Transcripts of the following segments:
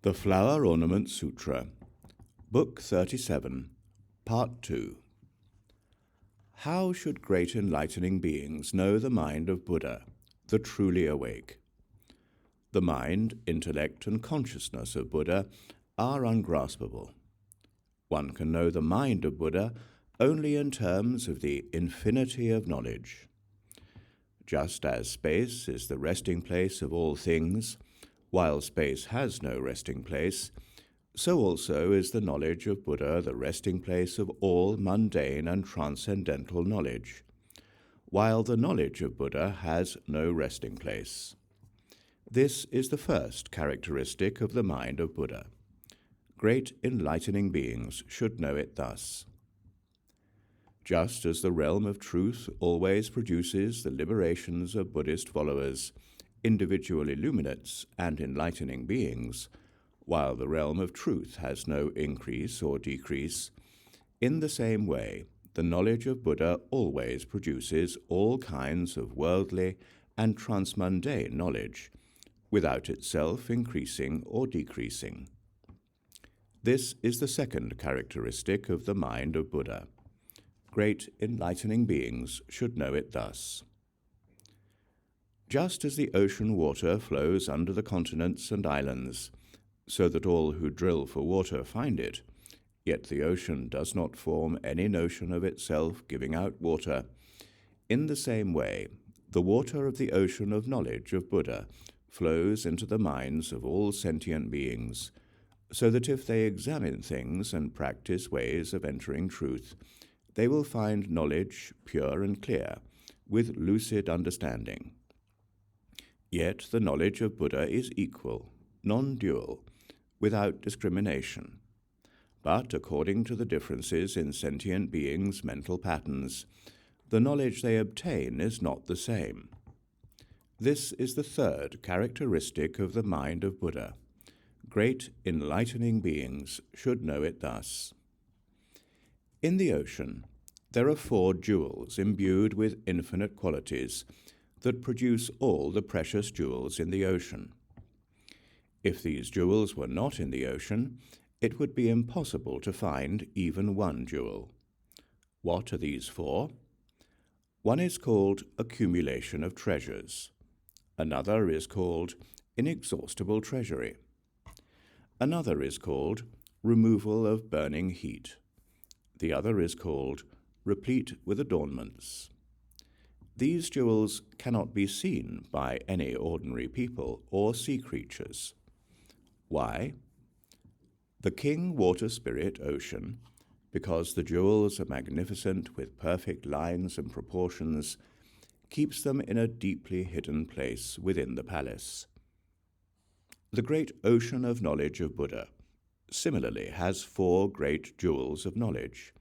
The Flower Ornament Sutra, Book 37, Part 2. How should great enlightening beings know the mind of Buddha, the truly awake? The mind, intellect, and consciousness of Buddha are ungraspable. One can know the mind of Buddha only in terms of the infinity of knowledge. Just as space is the resting place of all things, while space has no resting place, so also is the knowledge of Buddha the resting place of all mundane and transcendental knowledge, while the knowledge of Buddha has no resting place. This is the first characteristic of the mind of Buddha. Great enlightening beings should know it thus. Just as the realm of truth always produces the liberations of Buddhist followers, individual illuminates and enlightening beings, while the realm of truth has no increase or decrease, in the same way the knowledge of Buddha always produces all kinds of worldly and transmundane knowledge, without itself increasing or decreasing. This is the second characteristic of the mind of Buddha. Great enlightening beings should know it thus. Just as the ocean water flows under the continents and islands, so that all who drill for water find it, yet the ocean does not form any notion of itself giving out water, in the same way the water of the ocean of knowledge of Buddha flows into the minds of all sentient beings, so that if they examine things and practice ways of entering truth, they will find knowledge pure and clear, with lucid understanding. Yet the knowledge of Buddha is equal, non-dual, without discrimination. But according to the differences in sentient beings' mental patterns, the knowledge they obtain is not the same. This is the third characteristic of the mind of Buddha. Great enlightening beings should know it thus. In the ocean, there are 4 jewels imbued with infinite qualities that produce all the precious jewels in the ocean. If these jewels were not in the ocean, it would be impossible to find even one jewel. What are these 4? One is called accumulation of treasures. Another is called inexhaustible treasury. Another is called removal of burning heat. The other is called replete with adornments. These jewels cannot be seen by any ordinary people or sea creatures. Why? The king water spirit ocean, because the jewels are magnificent with perfect lines and proportions, keeps them in a deeply hidden place within the palace. The great ocean of knowledge of Buddha similarly has 4 great jewels of knowledge,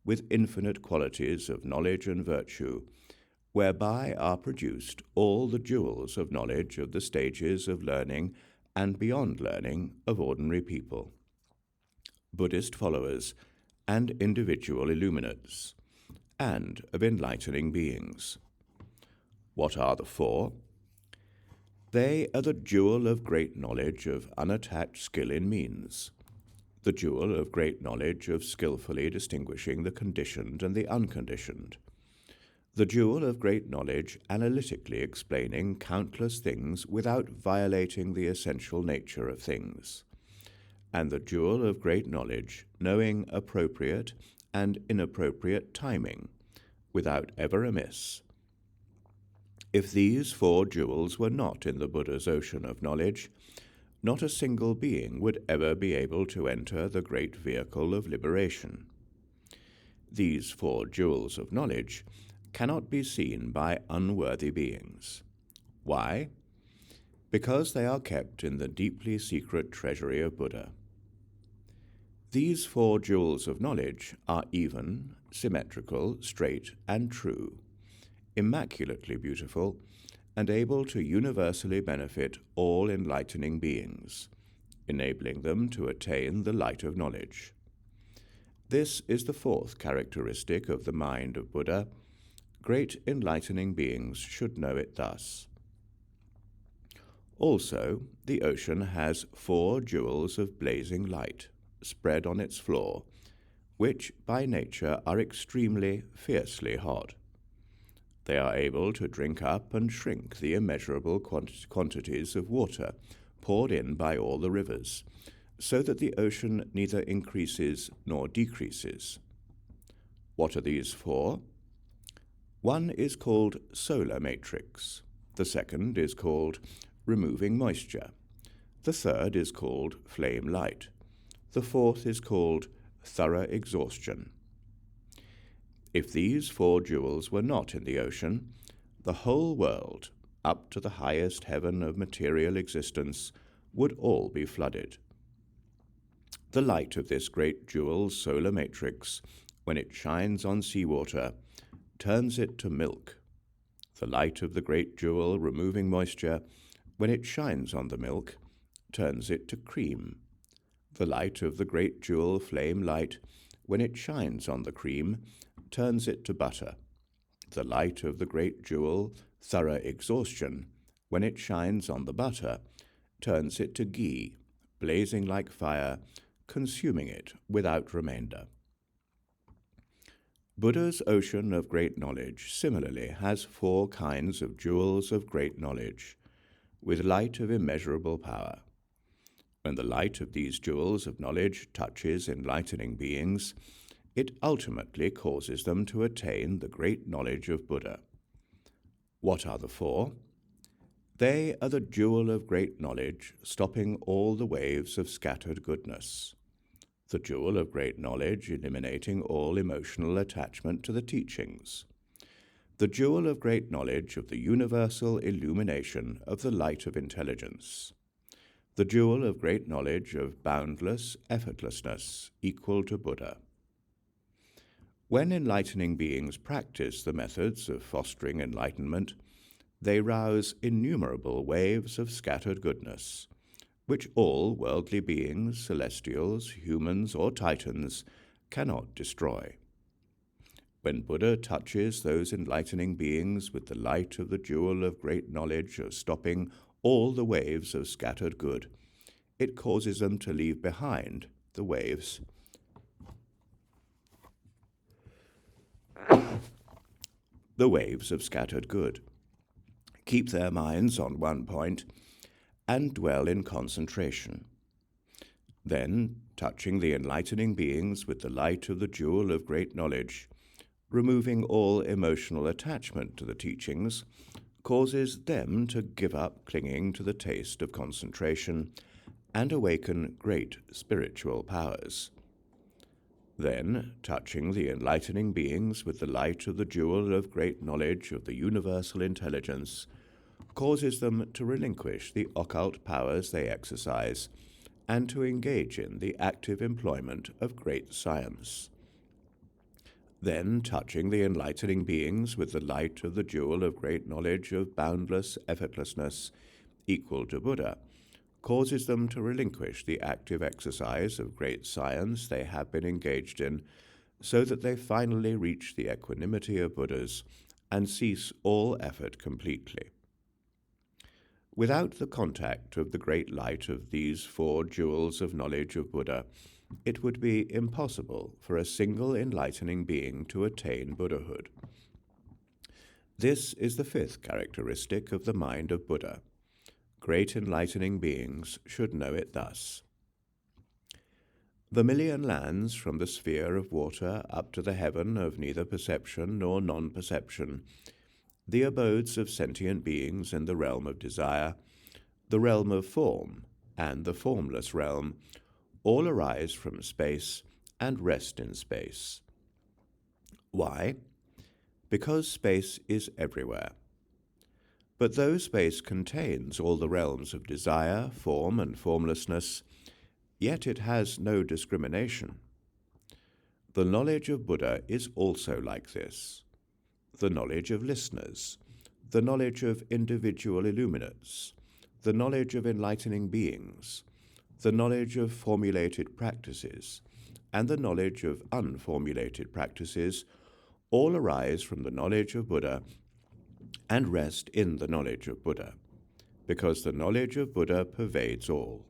with infinite qualities of knowledge and virtue, whereby are produced all the jewels of knowledge of the stages of learning and beyond learning of ordinary people, Buddhist followers, and individual illuminates, and of enlightening beings. What are the 4? They are the jewel of great knowledge of unattached skill in means, the jewel of great knowledge of skillfully distinguishing the conditioned and the unconditioned, the jewel of great knowledge analytically explaining countless things without violating the essential nature of things, and the jewel of great knowledge knowing appropriate and inappropriate timing, without ever amiss. If these 4 jewels were not in the Buddha's ocean of knowledge, not a single being would ever be able to enter the great vehicle of liberation. These 4 jewels of knowledge cannot be seen by unworthy beings. Why? Because they are kept in the deeply secret treasury of Buddha. These 4 jewels of knowledge are even, symmetrical, straight, and true, immaculately beautiful, and able to universally benefit all enlightening beings, enabling them to attain the light of knowledge. This is the 4th characteristic of the mind of Buddha. Great enlightening beings should know it thus. Also, the ocean has 4 jewels of blazing light spread on its floor, which by nature are extremely fiercely hot. They are able to drink up and shrink the immeasurable quantities of water poured in by all the rivers, so that the ocean neither increases nor decreases. What are these 4? One is called solar matrix, the second is called removing moisture, the third is called flame light, the fourth is called thorough exhaustion. If these 4 jewels were not in the ocean, the whole world, up to the highest heaven of material existence, would all be flooded. The light of this great jewel solar matrix, when it shines on seawater, turns it to milk. The light of the great jewel removing moisture, when it shines on the milk, turns it to cream. The light of the great jewel flame light, when it shines on the cream, turns it to butter. The light of the great jewel thorough exhaustion, when it shines on the butter, turns it to ghee, blazing like fire, consuming it without remainder. Buddha's ocean of great knowledge similarly has 4 kinds of jewels of great knowledge, with light of immeasurable power. When the light of these jewels of knowledge touches enlightening beings, it ultimately causes them to attain the great knowledge of Buddha. What are the 4? They are the jewel of great knowledge, stopping all the waves of scattered goodness; the jewel of great knowledge, eliminating all emotional attachment to the teachings; the jewel of great knowledge of the universal illumination of the light of intelligence; the jewel of great knowledge of boundless effortlessness, equal to Buddha. When enlightening beings practice the methods of fostering enlightenment, they rouse innumerable waves of scattered goodness, which all worldly beings, celestials, humans, or titans, cannot destroy. When Buddha touches those enlightening beings with the light of the jewel of great knowledge of stopping all the waves of scattered good, it causes them to leave behind the waves of scattered good, keep their minds on one point, and dwell in concentration. Then, touching the enlightening beings with the light of the jewel of great knowledge, removing all emotional attachment to the teachings, causes them to give up clinging to the taste of concentration and awaken great spiritual powers. Then, touching the enlightening beings with the light of the jewel of great knowledge of the universal intelligence, causes them to relinquish the occult powers they exercise and to engage in the active employment of great science. Then, touching the enlightening beings with the light of the jewel of great knowledge of boundless effortlessness, equal to Buddha, causes them to relinquish the active exercise of great science they have been engaged in, so that they finally reach the equanimity of Buddhas and cease all effort completely. Without the contact of the great light of these 4 jewels of knowledge of Buddha, it would be impossible for a single enlightening being to attain Buddhahood. This is the 5th characteristic of the mind of Buddha. Great enlightening beings should know it thus. The million lands from the sphere of water up to the heaven of neither perception nor non-perception, the abodes of sentient beings in the realm of desire, the realm of form, and the formless realm, all arise from space and rest in space. Why? Because space is everywhere. But though space contains all the realms of desire, form, and formlessness, yet it has no discrimination. The knowledge of Buddha is also like this. The knowledge of listeners, the knowledge of individual illuminates, the knowledge of enlightening beings, the knowledge of formulated practices, and the knowledge of unformulated practices all arise from the knowledge of Buddha and rest in the knowledge of Buddha. because the knowledge of Buddha pervades all.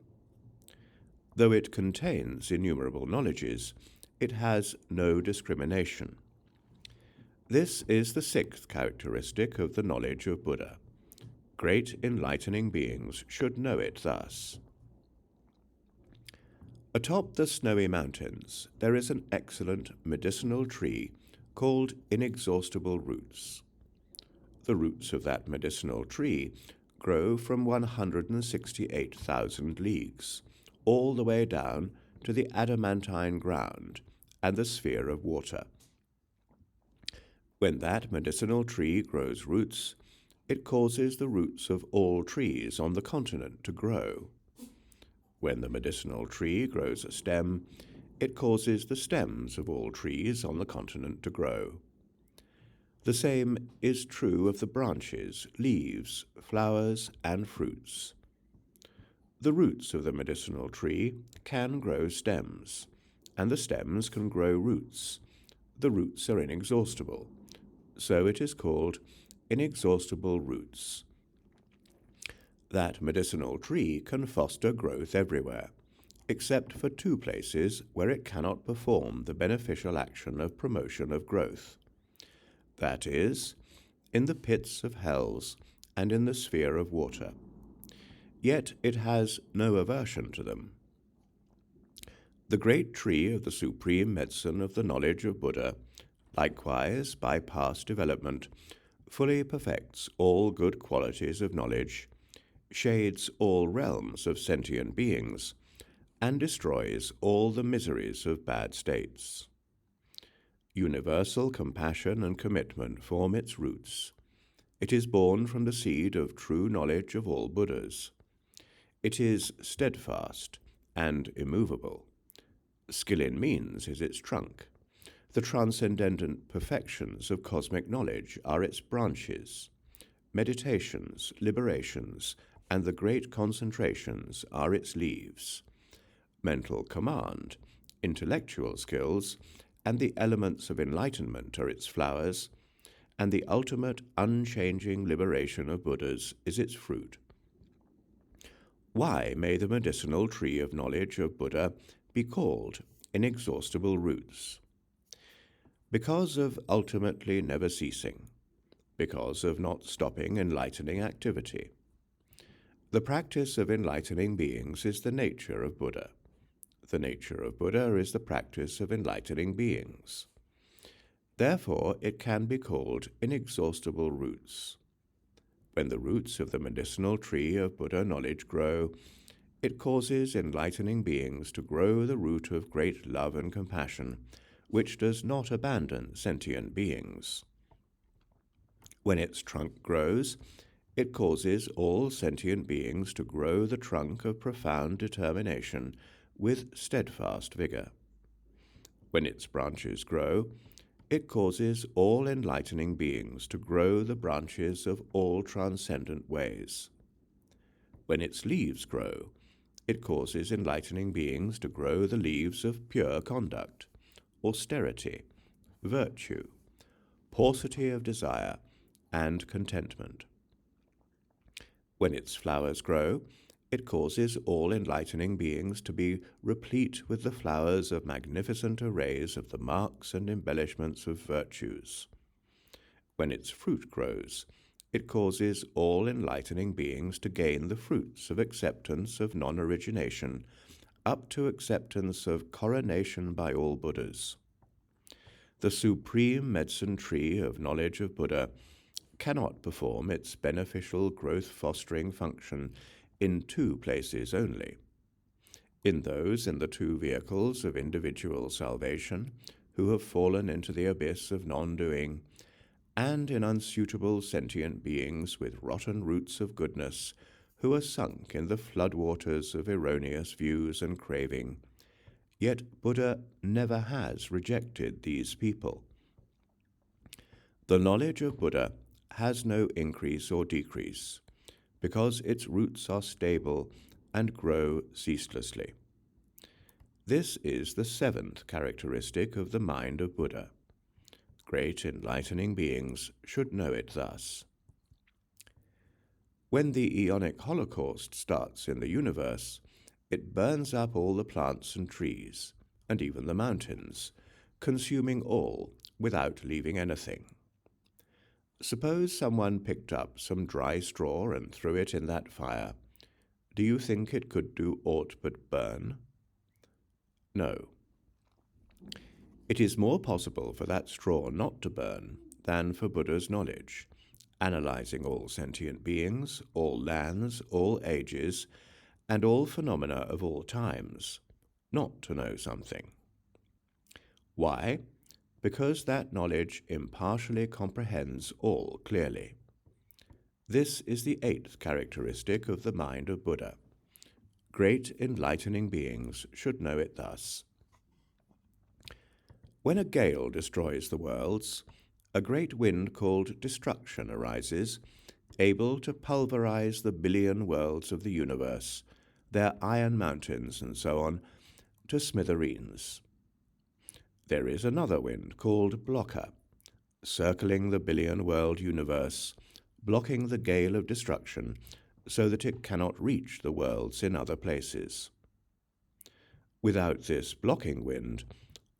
Though it contains innumerable knowledges, it has no discrimination. This is the sixth characteristic of the knowledge of Buddha. Great enlightening beings should know it thus. Atop the snowy mountains, there is an excellent medicinal tree called inexhaustible roots. The roots of that medicinal tree grow from 168,000 leagues, all the way down to the adamantine ground and the sphere of water. When that medicinal tree grows roots, it causes the roots of all trees on the continent to grow. When the medicinal tree grows a stem, it causes the stems of all trees on the continent to grow. The same is true of the branches, leaves, flowers, and fruits. The roots of the medicinal tree can grow stems, and the stems can grow roots. The roots are inexhaustible, so it is called inexhaustible roots. That medicinal tree can foster growth everywhere, except for two places where it cannot perform the beneficial action of promotion of growth. That is, in the pits of hells and in the sphere of water. Yet it has no aversion to them. The great tree of the supreme medicine of the knowledge of Buddha, likewise by past development, fully perfects all good qualities of knowledge, shades all realms of sentient beings, and destroys all the miseries of bad states. Universal compassion and commitment form its roots. It is born from the seed of true knowledge of all Buddhas. It is steadfast and immovable. Skill in means is its trunk. The transcendent perfections of cosmic knowledge are its branches. Meditations, liberations, and the great concentrations are its leaves. Mental command, intellectual skills, and the elements of enlightenment are its flowers, and the ultimate unchanging liberation of Buddhas is its fruit. Why may the medicinal tree of knowledge of Buddha be called inexhaustible roots? Because of ultimately never ceasing, because of not stopping enlightening activity. The practice of enlightening beings is the nature of Buddha. The nature of Buddha is the practice of enlightening beings. Therefore, it can be called inexhaustible roots. When the roots of the medicinal tree of Buddha knowledge grow, it causes enlightening beings to grow the root of great love and compassion, which does not abandon sentient beings. When its trunk grows, it causes all sentient beings to grow the trunk of profound determination with steadfast vigor. When its branches grow, it causes all enlightening beings to grow the branches of all transcendent ways. When its leaves grow, it causes enlightening beings to grow the leaves of pure conduct, austerity, virtue, paucity of desire, and contentment. When its flowers grow, it causes all enlightening beings to be replete with the flowers of magnificent arrays of the marks and embellishments of virtues. When its fruit grows, it causes all enlightening beings to gain the fruits of acceptance of non-origination up to acceptance of coronation by all Buddhas. The supreme medicine tree of knowledge of Buddha cannot perform its beneficial growth-fostering function in two places only. In those in the two vehicles of individual salvation who have fallen into the abyss of non-doing, and in unsuitable sentient beings with rotten roots of goodness who are sunk in the floodwaters of erroneous views and craving. Yet Buddha never has rejected these people. The knowledge of Buddha has no increase or decrease, because its roots are stable and grow ceaselessly. This is the seventh characteristic of the mind of Buddha. Great enlightening beings should know it thus. When the Aeonic Holocaust starts in the universe, it burns up all the plants and trees, and even the mountains, consuming all without leaving anything. Suppose someone picked up some dry straw and threw it in that fire. Do you think it could do aught but burn? No. It is more possible for that straw not to burn than for Buddha's knowledge, analyzing all sentient beings, all lands, all ages, and all phenomena of all times, not to know something. Why? Because that knowledge impartially comprehends all clearly. This is the 8th characteristic of the mind of Buddha. Great enlightening beings should know it thus. When a gale destroys the worlds, a great wind called destruction arises, able to pulverize the billion worlds of the universe, their iron mountains and so on, to smithereens. There is another wind called blocker, circling the billion-world universe, blocking the gale of destruction so that it cannot reach the worlds in other places. Without this blocking wind,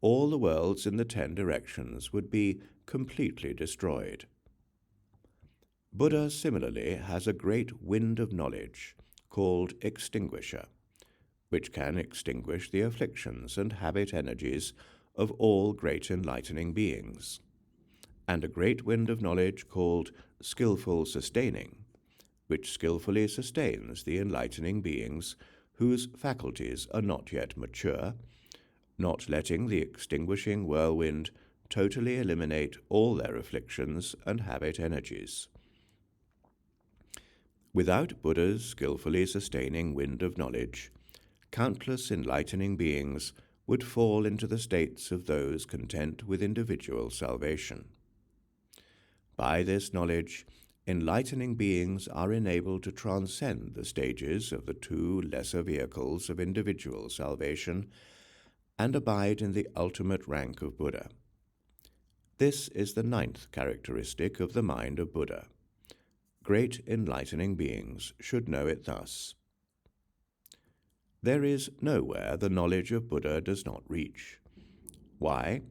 all the worlds in the 10 directions would be completely destroyed. Buddha similarly has a great wind of knowledge called extinguisher, which can extinguish the afflictions and habit energies of all great enlightening beings, and a great wind of knowledge called skillful sustaining, which skillfully sustains the enlightening beings whose faculties are not yet mature, not letting the extinguishing whirlwind totally eliminate all their afflictions and habit energies. Without Buddha's skillfully sustaining wind of knowledge, countless enlightening beings would fall into the states of those content with individual salvation. By this knowledge, enlightening beings are enabled to transcend the stages of the 2 lesser vehicles of individual salvation and abide in the ultimate rank of Buddha. This is the 9th characteristic of the mind of Buddha. Great enlightening beings should know it thus. There is nowhere the knowledge of Buddha does not reach. Why?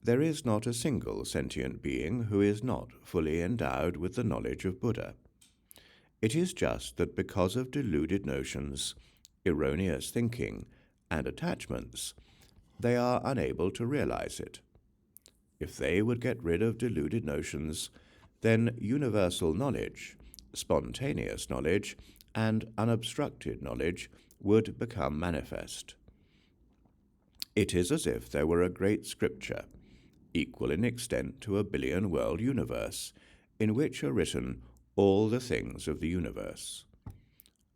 There is not a single sentient being who is not fully endowed with the knowledge of Buddha. It is just that because of deluded notions, erroneous thinking, and attachments, they are unable to realize it. If they would get rid of deluded notions, then universal knowledge, spontaneous knowledge, and unobstructed knowledge would become manifest. It is as if there were a great scripture, equal in extent to a billion-world universe, in which are written all the things of the universe.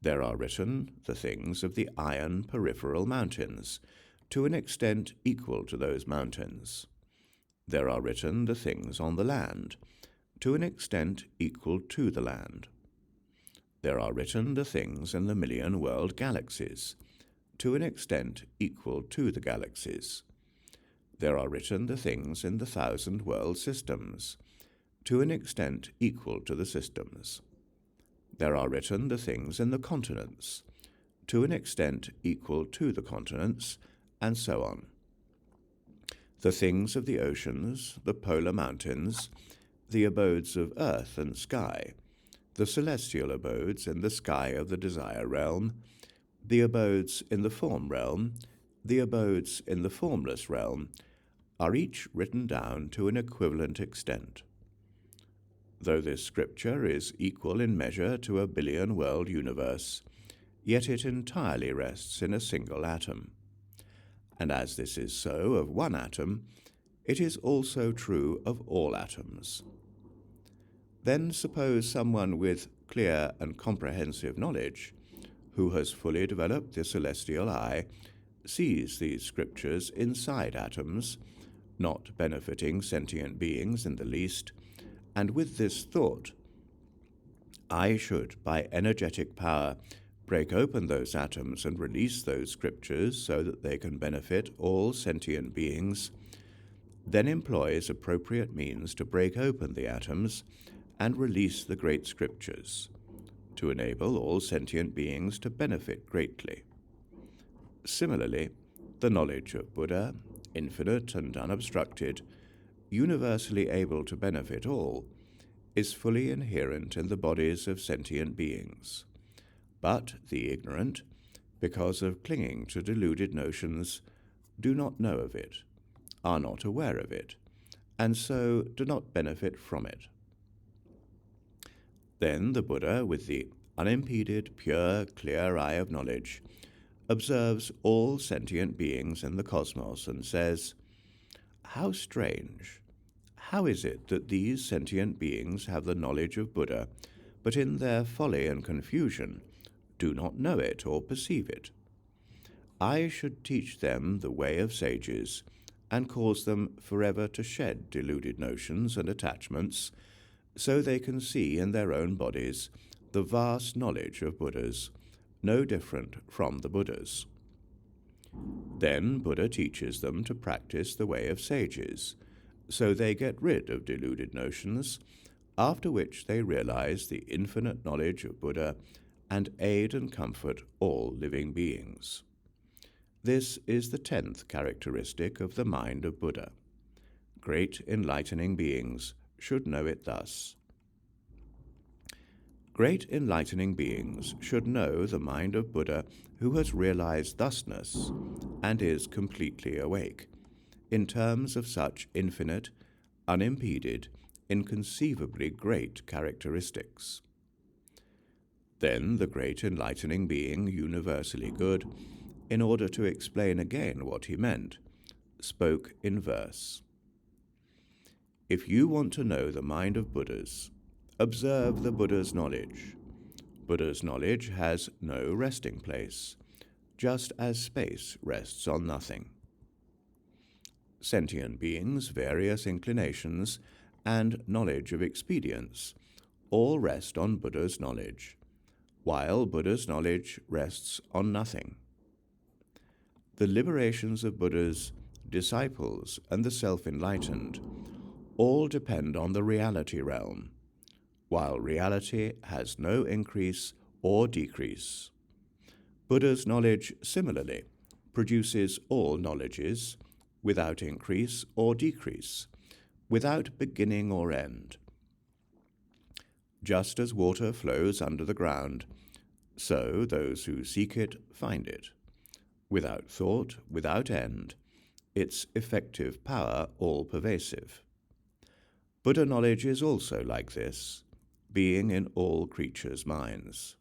There are written the things of the iron peripheral mountains, to an extent equal to those mountains. There are written the things on the land, to an extent equal to the land. There are written the things in the million-world galaxies, to an extent equal to the galaxies. There are written the things in the 1,000-world systems, to an extent equal to the systems. There are written the things in the continents, to an extent equal to the continents, and so on. The things of the oceans, the polar mountains, the abodes of earth and sky, the celestial abodes in the sky of the desire realm, the abodes in the form realm, the abodes in the formless realm, are each written down to an equivalent extent. Though this scripture is equal in measure to a billion-world universe, yet it entirely rests in a single atom. And as this is so of one atom, it is also true of all atoms. Then suppose someone with clear and comprehensive knowledge, who has fully developed the celestial eye, sees these scriptures inside atoms, not benefiting sentient beings in the least, and with this thought, I should, by energetic power, break open those atoms and release those scriptures so that they can benefit all sentient beings, then employs appropriate means to break open the atoms and release the great scriptures, to enable all sentient beings to benefit greatly. Similarly, the knowledge of Buddha, infinite and unobstructed, universally able to benefit all, is fully inherent in the bodies of sentient beings. But the ignorant, because of clinging to deluded notions, do not know of it, are not aware of it, and so do not benefit from it. Then the Buddha, with the unimpeded, pure, clear eye of knowledge, observes all sentient beings in the cosmos and says, "How strange! How is it that these sentient beings have the knowledge of Buddha, but in their folly and confusion do not know it or perceive it? I should teach them the way of sages and cause them forever to shed deluded notions and attachments, so they can see in their own bodies the vast knowledge of Buddhas, no different from the Buddhas." Then Buddha teaches them to practice the way of sages, so they get rid of deluded notions, after which they realize the infinite knowledge of Buddha and aid and comfort all living beings. This is the 10th characteristic of the mind of Buddha. Great enlightening beings should know it thus. Great enlightening beings should know the mind of Buddha who has realized thusness and is completely awake, in terms of such infinite, unimpeded, inconceivably great characteristics. Then the great enlightening being, universally good, in order to explain again what he meant, spoke in verse. "If you want to know the mind of Buddhas, observe the Buddha's knowledge. Buddha's knowledge has no resting place, just as space rests on nothing." Sentient beings, various inclinations, and knowledge of expedience all rest on Buddha's knowledge, while Buddha's knowledge rests on nothing. The liberations of Buddha's disciples and the self-enlightened all depend on the reality realm, while reality has no increase or decrease. Buddha's knowledge, similarly, produces all knowledges, without increase or decrease, without beginning or end. Just as water flows under the ground, so those who seek it find it, without thought, without end, its effective power all-pervasive. Buddha knowledge is also like this, being in all creatures' minds.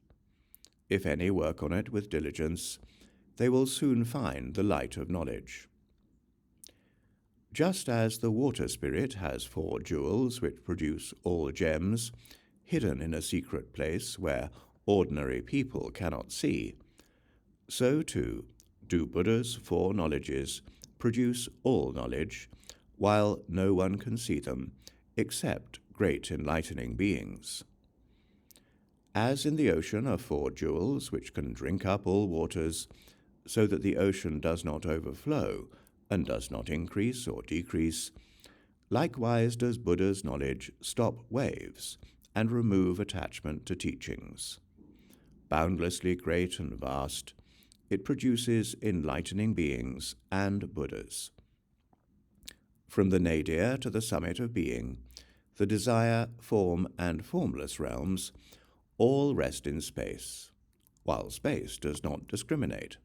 If any work on it with diligence, they will soon find the light of knowledge. Just as the water spirit has 4 jewels which produce all gems, hidden in a secret place where ordinary people cannot see, so too do Buddha's 4 knowledges produce all knowledge, while no one can see them except great enlightening beings. As in the ocean are 4 jewels which can drink up all waters, so that the ocean does not overflow and does not increase or decrease, likewise does Buddha's knowledge stop waves and remove attachment to teachings. Boundlessly great and vast, it produces enlightening beings and Buddhas. From the nadir to the summit of being, the desire, form, and formless realms all rest in space, while space does not discriminate.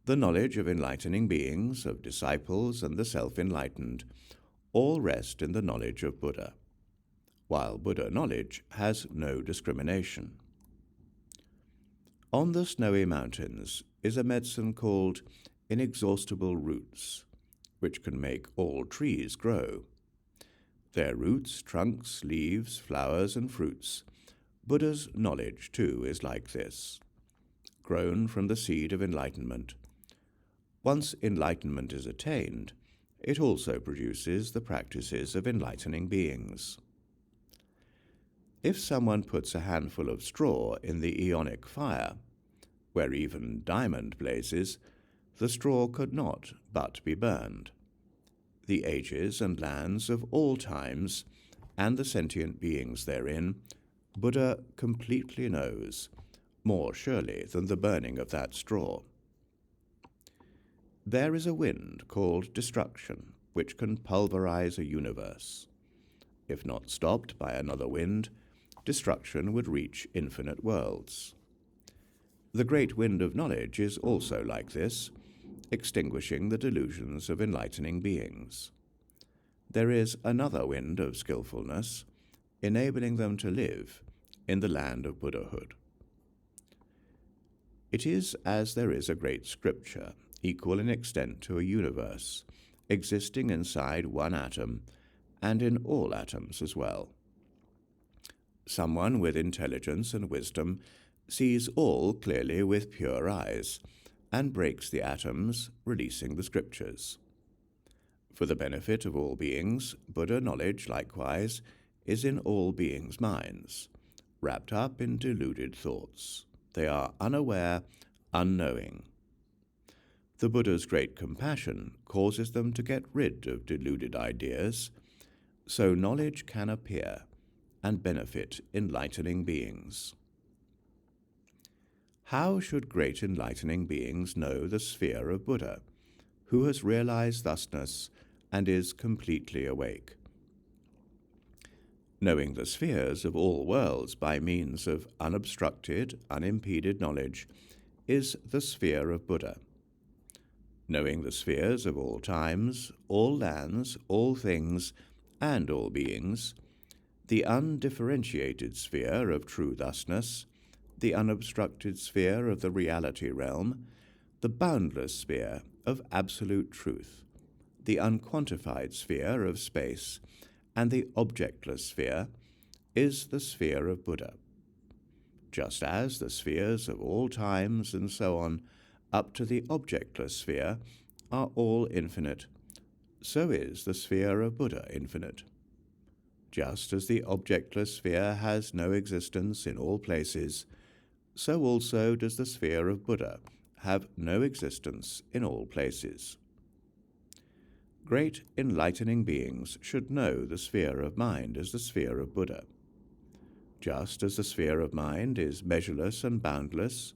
The knowledge of enlightening beings, of disciples, and the self-enlightened all rest in the knowledge of Buddha, while Buddha knowledge has no discrimination. On the snowy mountains is a medicine called inexhaustible roots, which can make all trees grow. Their roots, trunks, leaves, flowers, and fruits, Buddha's knowledge too is like this, grown from the seed of enlightenment. Once enlightenment is attained, it also produces the practices of enlightening beings. If someone puts a handful of straw in the aeonic fire, where even diamond blazes, the straw could not but be burned. The ages and lands of all times, and the sentient beings therein, Buddha completely knows, more surely than the burning of that straw. There is a wind called destruction, which can pulverize a universe. If not stopped by another wind, destruction would reach infinite worlds. The great wind of knowledge is also like this, extinguishing the delusions of enlightening beings. There is another wind of skillfulness, enabling them to live in the land of Buddhahood. It is as there is a great scripture, equal in extent to a universe, existing inside one atom, and in all atoms as well. Someone with intelligence and wisdom sees all clearly with pure eyes, and breaks the atoms, releasing the scriptures. For the benefit of all beings, Buddha knowledge, likewise, is in all beings' minds, wrapped up in deluded thoughts. They are unaware, unknowing. The Buddha's great compassion causes them to get rid of deluded ideas, so knowledge can appear and benefit enlightening beings. How should great enlightening beings know the sphere of Buddha, who has realized thusness and is completely awake? Knowing the spheres of all worlds by means of unobstructed, unimpeded knowledge is the sphere of Buddha. Knowing the spheres of all times, all lands, all things, and all beings, the undifferentiated sphere of true thusness, the unobstructed sphere of the reality realm, the boundless sphere of absolute truth, the unquantified sphere of space, and the objectless sphere is the sphere of Buddha. Just as the spheres of all times and so on, up to the objectless sphere, are all infinite, so is the sphere of Buddha infinite. Just as the objectless sphere has no existence in all places, so also does the sphere of Buddha have no existence in all places. Great enlightening beings should know the sphere of mind as the sphere of Buddha. Just as the sphere of mind is measureless and boundless,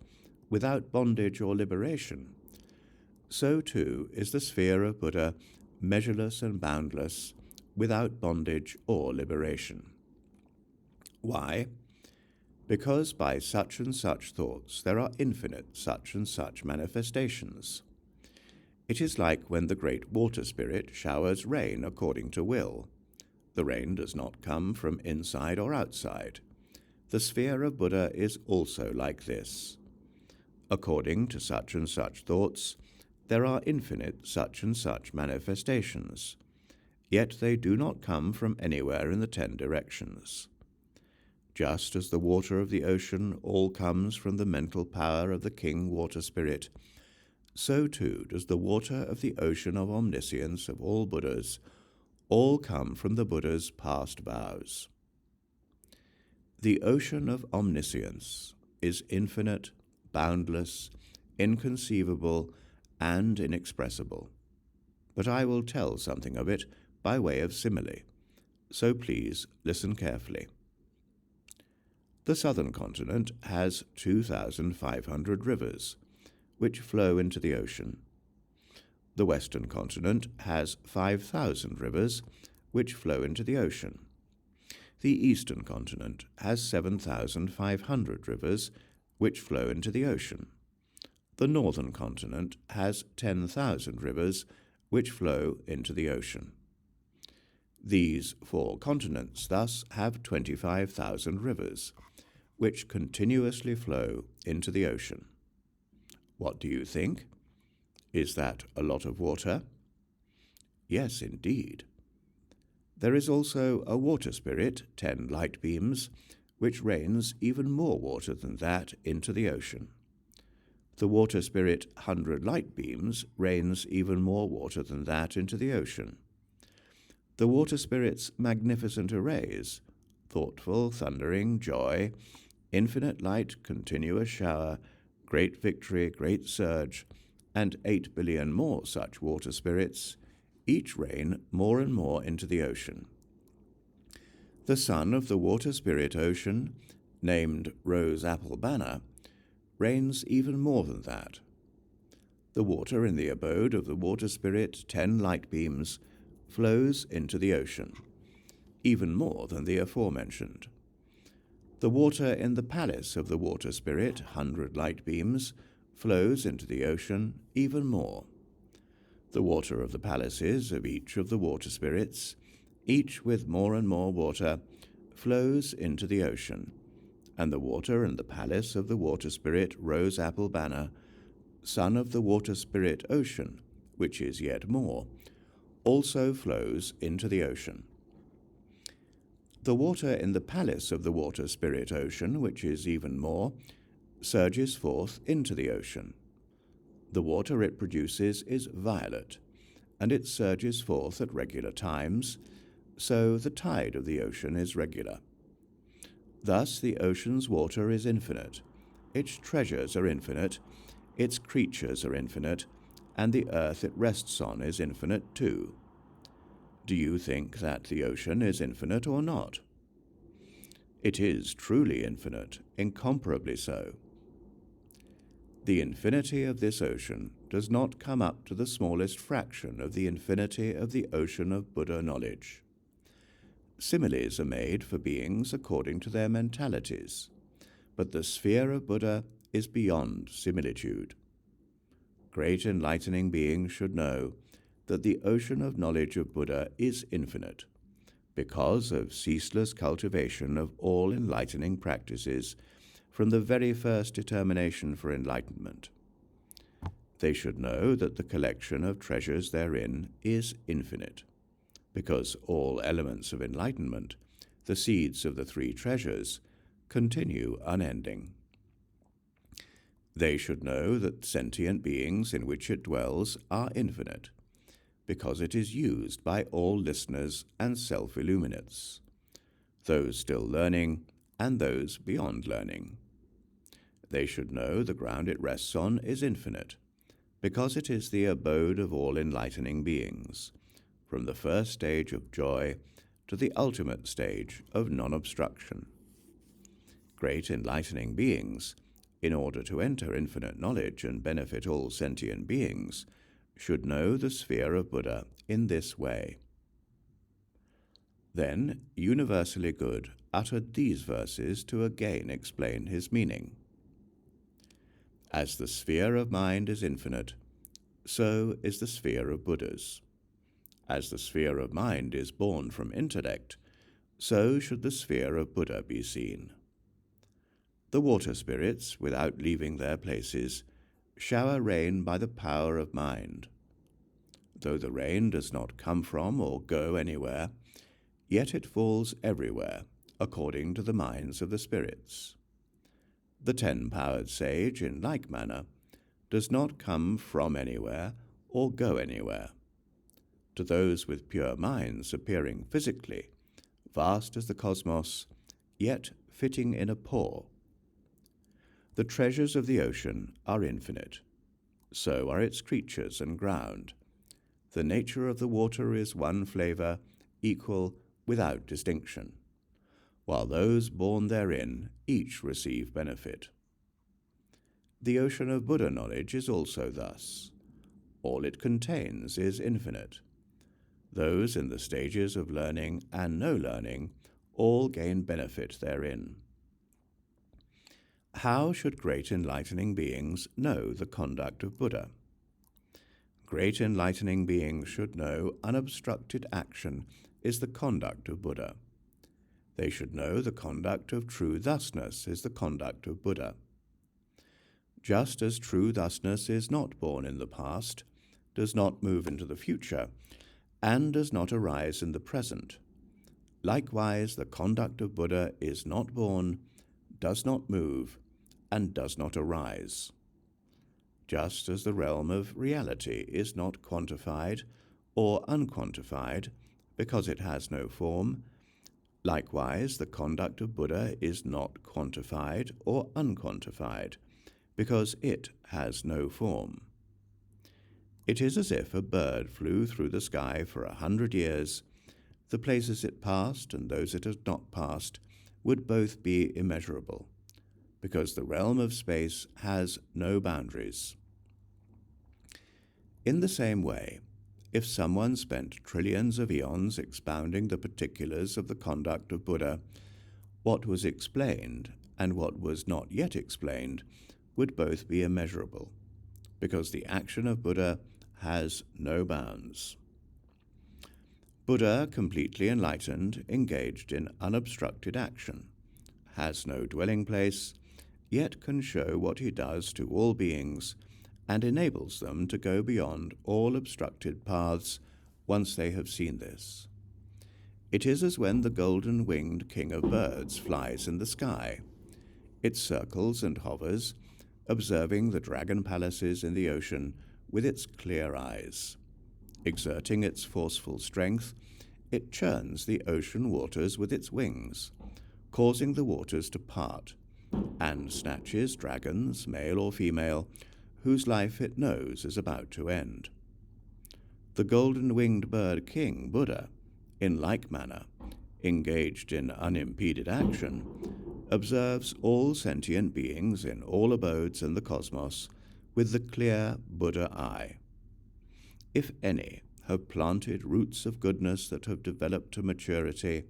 without bondage or liberation, so too is the sphere of Buddha measureless and boundless, without bondage or liberation. Why? Because by such and such thoughts there are infinite such and such manifestations. It is like when the great water spirit showers rain according to will. The rain does not come from inside or outside. The sphere of Buddha is also like this. According to such and such thoughts, there are infinite such and such manifestations, yet they do not come from anywhere in the 10 directions. Just as the water of the ocean all comes from the mental power of the king water spirit, so too does the water of the ocean of omniscience of all Buddhas all come from the Buddha's past vows. The ocean of omniscience is infinite, boundless, inconceivable, and inexpressible. But I will tell something of it by way of simile, so please listen carefully. The southern continent has 2,500 rivers, which flow into the ocean. The western continent has 5,000 rivers, which flow into the ocean. The eastern continent has 7,500 rivers, which flow into the ocean. The northern continent has 10,000 rivers, which flow into the ocean. These 4 continents thus have 25,000 rivers, which continuously flow into the ocean. What do you think? Is that a lot of water? Yes, indeed. There is also a water spirit, 10 light beams, which rains even more water than that into the ocean. The water spirit, 100 light beams, rains even more water than that into the ocean. The water spirit's magnificent arrays, thoughtful, thundering, joy, infinite light, continuous shower, great victory, great surge, and 8 billion more such water spirits, each rain more and more into the ocean. The son of the water spirit ocean, named Rose Apple Banner, reigns even more than that. The water in the abode of the water spirit 10 light beams flows into the ocean, even more than the aforementioned. The water in the palace of the water spirit 100 light beams flows into the ocean even more. The water of the palaces of each of the water spirits, each with more and more water, flows into the ocean, and the water in the palace of the water spirit Rose Apple Banner, son of the water spirit ocean, which is yet more, also flows into the ocean. The water in the palace of the water spirit ocean, which is even more, surges forth into the ocean. The water it produces is violet, and it surges forth at regular times, so the tide of the ocean is regular. Thus the ocean's water is infinite, its treasures are infinite, its creatures are infinite, and the earth it rests on is infinite too. Do you think that the ocean is infinite or not? It is truly infinite, incomparably so. The infinity of this ocean does not come up to the smallest fraction of the infinity of the ocean of Buddha knowledge. Similes are made for beings according to their mentalities, but the sphere of Buddha is beyond similitude. Great enlightening beings should know that the ocean of knowledge of Buddha is infinite, because of ceaseless cultivation of all enlightening practices from the very first determination for enlightenment. They should know that the collection of treasures therein is infinite, because all elements of enlightenment, the seeds of the 3 treasures, continue unending. They should know that sentient beings in which it dwells are infinite, because it is used by all listeners and self-illuminates, those still learning and those beyond learning. They should know the ground it rests on is infinite, because it is the abode of all enlightening beings, from the first stage of joy to the ultimate stage of non-obstruction. Great enlightening beings, in order to enter infinite knowledge and benefit all sentient beings, should know the sphere of Buddha in this way. Then Universally Good uttered these verses to again explain his meaning. As the sphere of mind is infinite, so is the sphere of Buddhas. As the sphere of mind is born from intellect, so should the sphere of Buddha be seen. The water spirits, without leaving their places, shower rain by the power of mind. Though the rain does not come from or go anywhere, yet it falls everywhere, according to the minds of the spirits. The 10-powered sage, in like manner, does not come from anywhere or go anywhere. To those with pure minds appearing physically, vast as the cosmos, yet fitting in a pore. The treasures of the ocean are infinite. So are its creatures and ground. The nature of the water is one flavor, equal, without distinction, while those born therein each receive benefit. The ocean of Buddha knowledge is also thus. All it contains is infinite. Those in the stages of learning and no learning all gain benefit therein. How should great enlightening beings know the conduct of Buddha? Great enlightening beings should know unobstructed action is the conduct of Buddha. They should know the conduct of true thusness is the conduct of Buddha. Just as true thusness is not born in the past, does not move into the future, and does not arise in the present, likewise the conduct of Buddha is not born, does not move, and does not arise. Just as the realm of reality is not quantified or unquantified because it has no form, likewise the conduct of Buddha is not quantified or unquantified because it has no form. It is as if a bird flew through the sky for 100 years, the places it passed and those it has not passed would both be immeasurable, because the realm of space has no boundaries. In the same way, if someone spent trillions of eons expounding the particulars of the conduct of Buddha, what was explained and what was not yet explained would both be immeasurable, because the action of Buddha has no bounds. Buddha, completely enlightened, engaged in unobstructed action, has no dwelling place, yet can show what he does to all beings and enables them to go beyond all obstructed paths once they have seen this. It is as when the golden-winged king of birds flies in the sky. It circles and hovers, observing the dragon palaces in the ocean with its clear eyes. Exerting its forceful strength, it churns the ocean waters with its wings, causing the waters to part, and snatches dragons, male or female, whose life it knows is about to end. The golden-winged bird king, Buddha, in like manner, engaged in unimpeded action, observes all sentient beings in all abodes in the cosmos with the clear Buddha eye. If any have planted roots of goodness that have developed to maturity,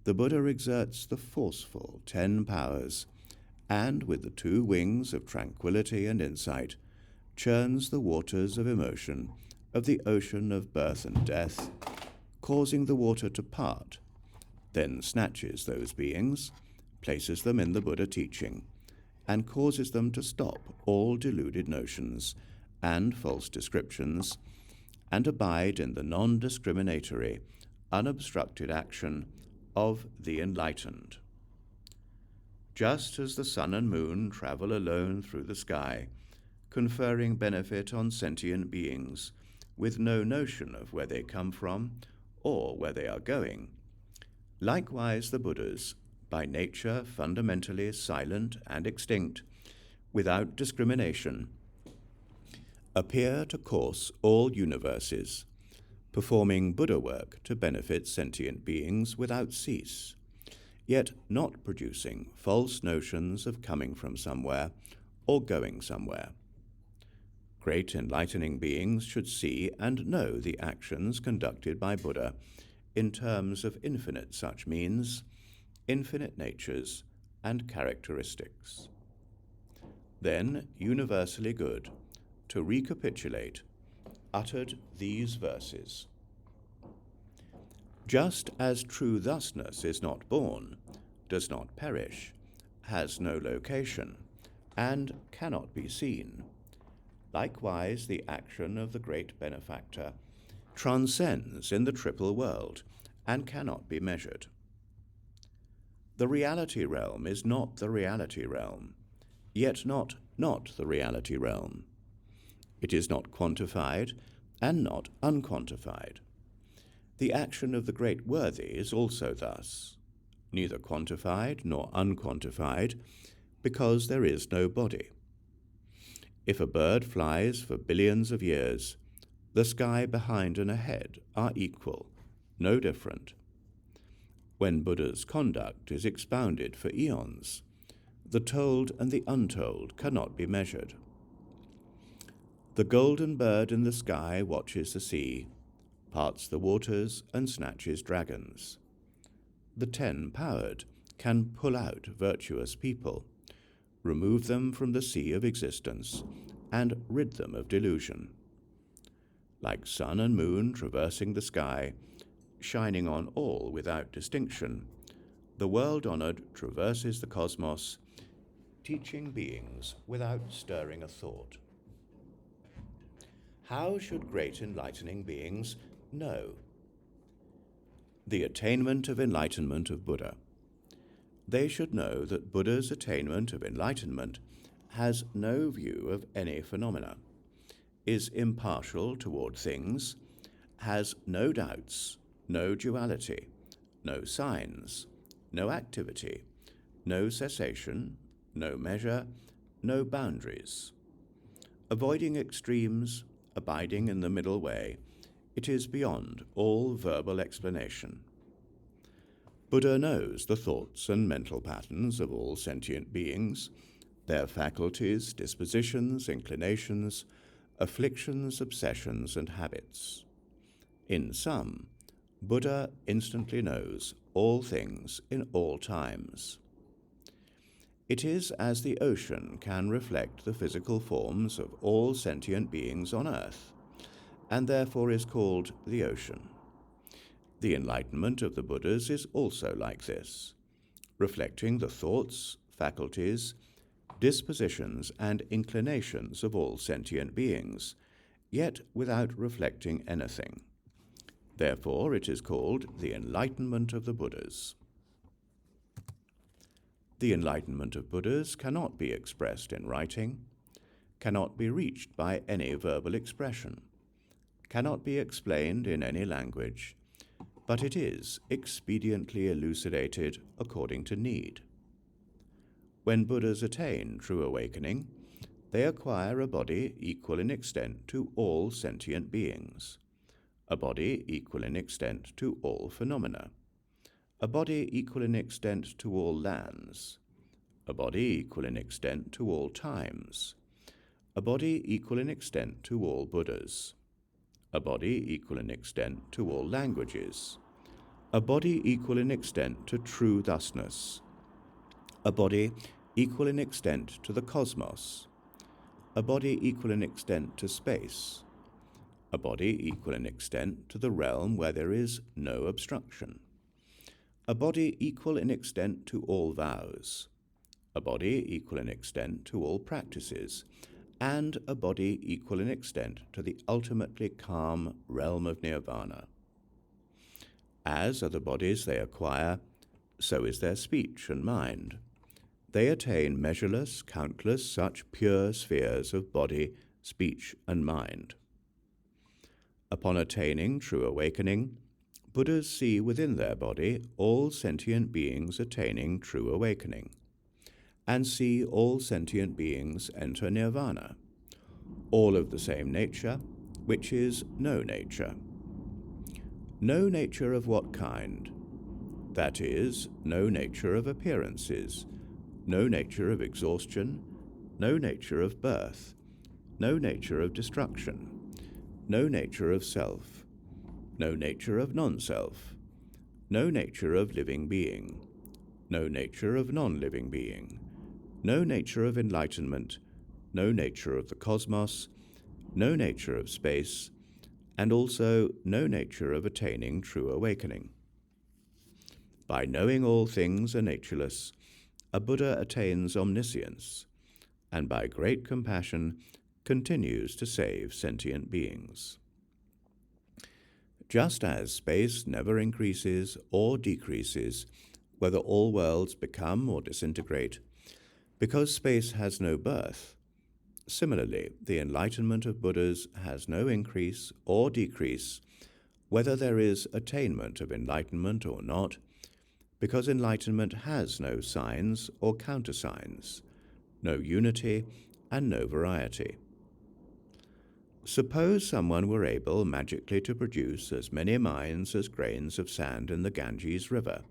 the Buddha exerts the forceful 10 powers, and with the 2 wings of tranquility and insight, churns the waters of emotion of the ocean of birth and death, causing the water to part, then snatches those beings, places them in the Buddha teaching, and causes them to stop all deluded notions and false descriptions, and abide in the non-discriminatory, unobstructed action of the enlightened. Just as the sun and moon travel alone through the sky, conferring benefit on sentient beings with no notion of where they come from or where they are going, likewise the Buddhas, by nature fundamentally silent and extinct, without discrimination, appear to course all universes, performing Buddha work to benefit sentient beings without cease, yet not producing false notions of coming from somewhere or going somewhere. Great enlightening beings should see and know the actions conducted by Buddha in terms of infinite such means, infinite natures, and characteristics. Then, universally good, to recapitulate, uttered these verses. Just as true thusness is not born, does not perish, has no location, and cannot be seen, likewise the action of the great benefactor transcends in the triple world and cannot be measured. The reality realm is not the reality realm, yet not the reality realm. It is not quantified and not unquantified. The action of the great worthy is also thus, neither quantified nor unquantified, because there is no body. If a bird flies for billions of years, the sky behind and ahead are equal, no different. When Buddha's conduct is expounded for eons, the told and the untold cannot be measured. The golden bird in the sky watches the sea, parts the waters, and snatches dragons. The 10-powered can pull out virtuous people, remove them from the sea of existence, and rid them of delusion. Like sun and moon traversing the sky, shining on all without distinction, the world-honored traverses the cosmos, teaching beings without stirring a thought. How should great enlightening beings know? The attainment of enlightenment of Buddha. They should know that Buddha's attainment of enlightenment has no view of any phenomena, is impartial toward things, has no doubts, no duality, no signs, no activity, no cessation, no measure, no boundaries. Avoiding extremes, abiding in the middle way, It is beyond all verbal explanation. Buddha knows the thoughts and mental patterns of all sentient beings, their faculties, dispositions, inclinations, afflictions, obsessions, and habits. In sum, Buddha instantly knows all things in all times. It is as the ocean can reflect the physical forms of all sentient beings on earth, and therefore is called the ocean. The enlightenment of the Buddhas is also like this, reflecting the thoughts, faculties, dispositions, and inclinations of all sentient beings, yet without reflecting anything. Therefore it is called the enlightenment of the Buddhas. The enlightenment of Buddhas cannot be expressed in writing, cannot be reached by any verbal expression, cannot be explained in any language, but it is expediently elucidated according to need. When Buddhas attain true awakening, they acquire a body equal in extent to all sentient beings, a body equal in extent to all phenomena, a body equal in extent to all lands, a body equal in extent to all times, a body equal in extent to all Buddhas, a body equal in extent to all languages, a body equal in extent to true thusness, a body equal in extent to the cosmos, a body equal in extent to space, a body equal in extent to the realm where there is no obstruction, a body equal in extent to all vows, a body equal in extent to all practices, and a body equal in extent to the ultimately calm realm of nirvana. As are the bodies they acquire, so is their speech and mind. They attain measureless, countless such pure spheres of body, speech, and mind. Upon attaining true awakening, Buddhas see within their body all sentient beings attaining true awakening, and see all sentient beings enter nirvana, all of the same nature, which is no nature. No nature of what kind? That is, no nature of appearances, no nature of exhaustion, no nature of birth, no nature of destruction, no nature of self, no nature of non-self, no nature of living being, no nature of non-living being, no nature of enlightenment, no nature of the cosmos, no nature of space, and also no nature of attaining true awakening. By knowing all things are natureless, a Buddha attains omniscience, and by great compassion continues to save sentient beings. Just as space never increases or decreases, whether all worlds become or disintegrate, because space has no birth, similarly, the enlightenment of Buddhas has no increase or decrease, whether there is attainment of enlightenment or not, because enlightenment has no signs or countersigns, no unity and no variety. Suppose someone were able magically to produce as many minds as grains of sand in the Ganges River,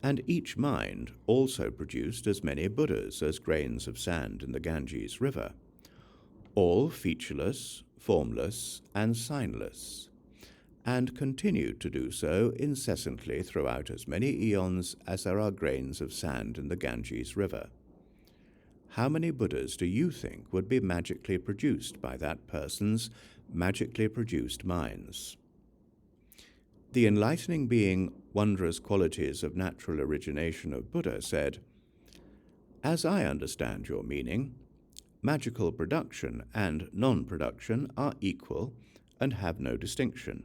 and each mind also produced as many Buddhas as grains of sand in the Ganges River, all featureless, formless, and signless, and continued to do so incessantly throughout as many eons as there are grains of sand in the Ganges River. How many Buddhas do you think would be magically produced by that person's magically produced minds? The enlightening being Wondrous Qualities of Natural Origination of Buddha said, "As I understand your meaning, magical production and non-production are equal and have no distinction.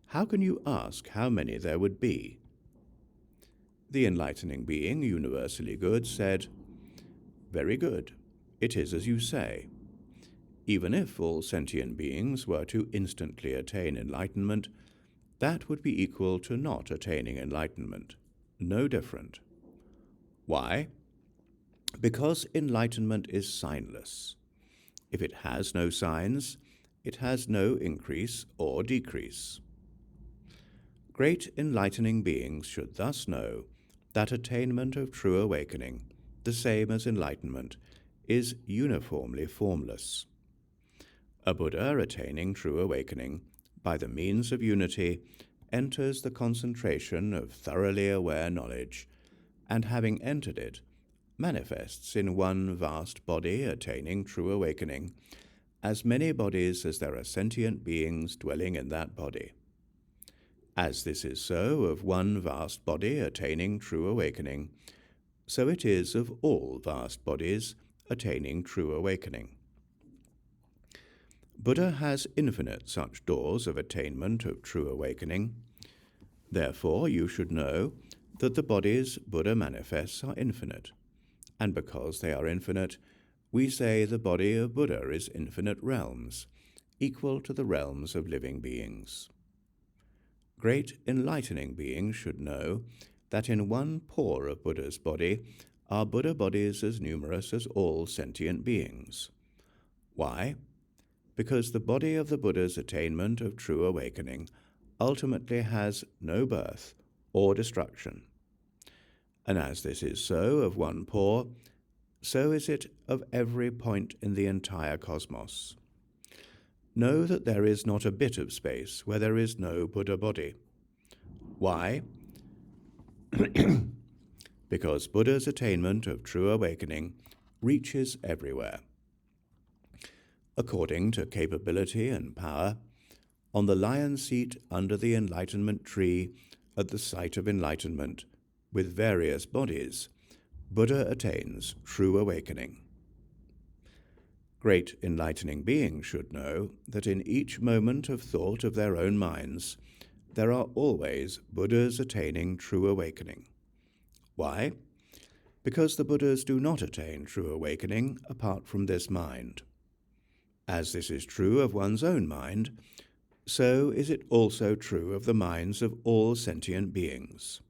How can you ask how many there would be?" The enlightening being, universally good, said, "Very good. It is as you say. Even if all sentient beings were to instantly attain enlightenment, that would be equal to not attaining enlightenment, no different. Why? Because enlightenment is signless. If it has no signs, it has no increase or decrease. Great enlightening beings should thus know that attainment of true awakening, the same as enlightenment, is uniformly formless. A Buddha attaining true awakening by the means of unity enters the concentration of thoroughly aware knowledge, and having entered it, manifests in one vast body attaining true awakening as many bodies as there are sentient beings dwelling in that body. As this is so of one vast body attaining true awakening, so it is of all vast bodies attaining true awakening. Buddha has infinite such doors of attainment of true awakening. Therefore you should know that the bodies Buddha manifests are infinite, and because they are infinite, we say the body of Buddha is infinite realms, equal to the realms of living beings. Great enlightening beings should know that in one pore of Buddha's body are Buddha bodies as numerous as all sentient beings. Why? Because the body of the Buddha's attainment of true awakening ultimately has no birth or destruction. And as this is so of one pore, so is it of every point in the entire cosmos. Know that there is not a bit of space where there is no Buddha body. Why? Because Buddha's attainment of true awakening reaches everywhere. According to capability and power, on the lion seat under the enlightenment tree at the site of enlightenment, with various bodies, Buddha attains true awakening. Great enlightening beings should know that in each moment of thought of their own minds, there are always Buddhas attaining true awakening. Why? Because the Buddhas do not attain true awakening apart from this mind. As this is true of one's own mind, so is it also true of the minds of all sentient beings.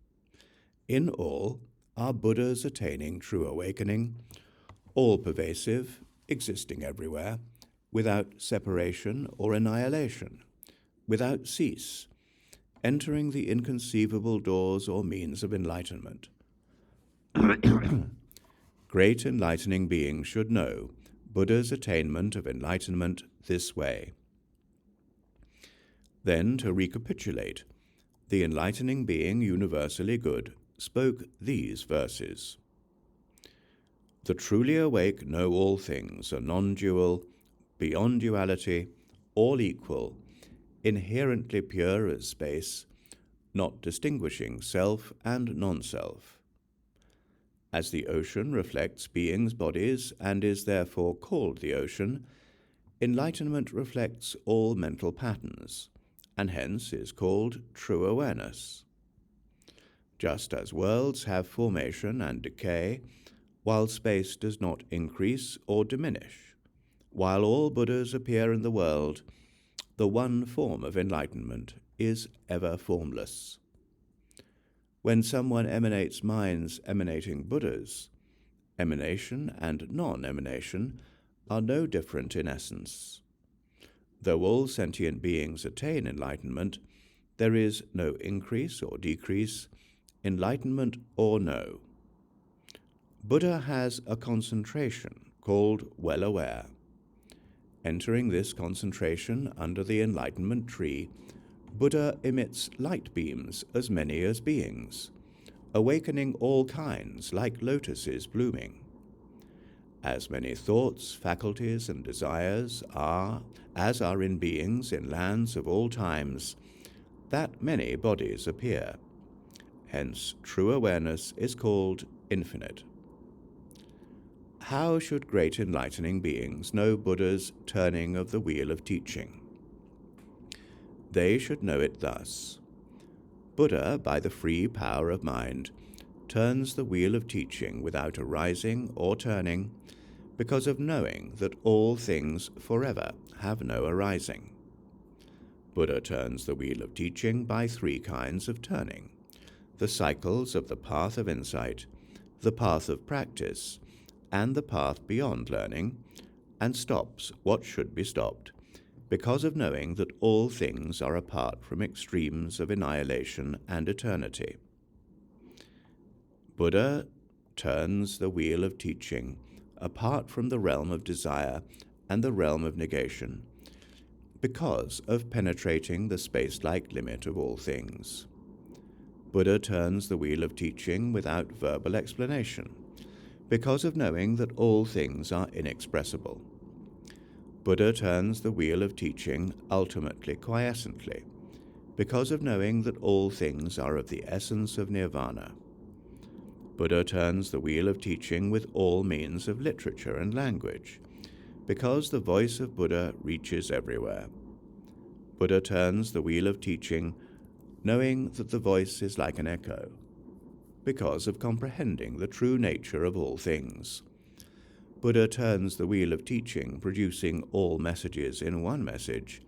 In all are Buddhas attaining true awakening, all-pervasive, existing everywhere, without separation or annihilation, without cease, entering the inconceivable doors or means of enlightenment. Great enlightening beings should know Buddha's attainment of enlightenment this way. Then, to recapitulate, the enlightening being universally good spoke these verses. The truly awake know all things are non-dual, beyond duality, all equal, inherently pure as space, not distinguishing self and non-self. As the ocean reflects beings' bodies and is therefore called the ocean, enlightenment reflects all mental patterns, and hence is called true awareness. Just as worlds have formation and decay, while space does not increase or diminish, while all Buddhas appear in the world, the one form of enlightenment is ever formless. When someone emanates minds emanating Buddhas, emanation and non-emanation are no different in essence. Though all sentient beings attain enlightenment, there is no increase or decrease, enlightenment or no. Buddha has a concentration called well-aware. Entering this concentration under the enlightenment tree, Buddha emits light beams as many as beings, awakening all kinds like lotuses blooming. As many thoughts, faculties, and desires as are in beings in lands of all times, that many bodies appear. Hence, true awareness is called infinite. How should great enlightening beings know Buddha's turning of the wheel of teaching? They should know it thus. Buddha, by the free power of mind, turns the wheel of teaching without arising or turning, because of knowing that all things forever have no arising. Buddha turns the wheel of teaching by three kinds of turning: the cycles of the path of insight, the path of practice, and the path beyond learning, and stops what should be stopped, because of knowing that all things are apart from extremes of annihilation and eternity. Buddha turns the wheel of teaching apart from the realm of desire and the realm of negation, because of penetrating the space-like limit of all things. Buddha turns the wheel of teaching without verbal explanation, because of knowing that all things are inexpressible. Buddha turns the wheel of teaching ultimately quiescently, because of knowing that all things are of the essence of nirvana. Buddha turns the wheel of teaching with all means of literature and language, because the voice of Buddha reaches everywhere. Buddha turns the wheel of teaching knowing that the voice is like an echo, because of comprehending the true nature of all things. Buddha turns the wheel of teaching producing all messages in one message,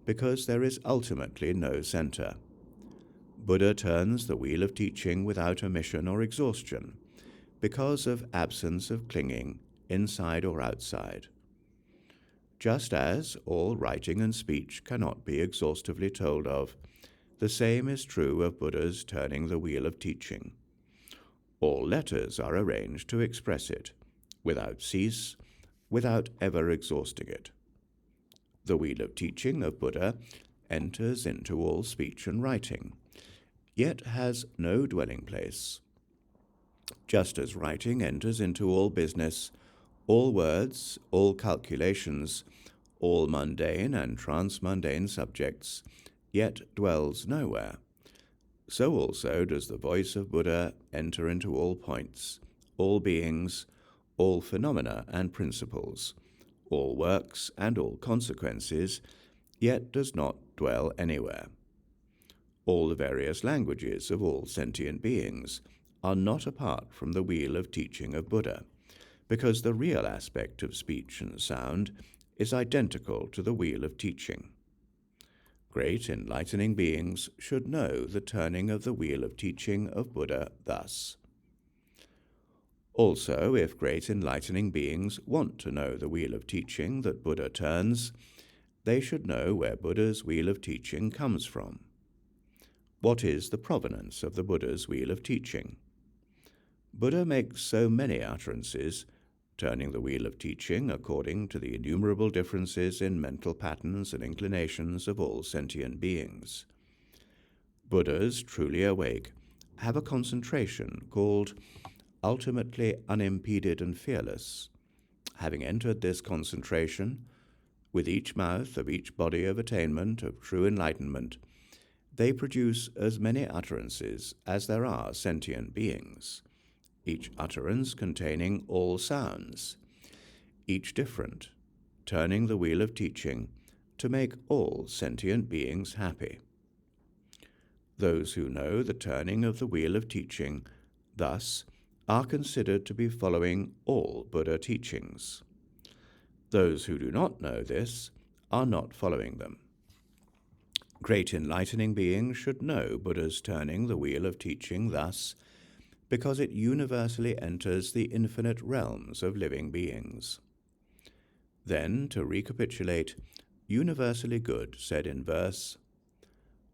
because there is ultimately no center. Buddha turns the wheel of teaching without omission or exhaustion, because of absence of clinging, inside or outside. Just as all writing and speech cannot be exhaustively told of, the same is true of Buddha's turning the wheel of teaching. All letters are arranged to express it, without cease, without ever exhausting it. The wheel of teaching of Buddha enters into all speech and writing, yet has no dwelling place. Just as writing enters into all business, all words, all calculations, all mundane and transmundane subjects, yet dwells nowhere, so also does the voice of Buddha enter into all points, all beings, all phenomena and principles, all works and all consequences, yet does not dwell anywhere. All the various languages of all sentient beings are not apart from the wheel of teaching of Buddha, because the real aspect of speech and sound is identical to the wheel of teaching. Great enlightening beings should know the turning of the wheel of teaching of Buddha thus. Also, if great enlightening beings want to know the wheel of teaching that Buddha turns, they should know where Buddha's wheel of teaching comes from. What is the provenance of the Buddha's wheel of teaching? Buddha makes so many utterances, turning the wheel of teaching according to the innumerable differences in mental patterns and inclinations of all sentient beings. Buddhas truly awake have a concentration called ultimately unimpeded and fearless. Having entered this concentration, with each mouth of each body of attainment of true enlightenment, they produce as many utterances as there are sentient beings, each utterance containing all sounds, each different, turning the wheel of teaching to make all sentient beings happy. Those who know the turning of the wheel of teaching thus are considered to be following all Buddha teachings. Those who do not know this are not following them. Great enlightening beings should know Buddha's turning the wheel of teaching thus, because it universally enters the infinite realms of living beings. Then, to recapitulate, universally good said in verse,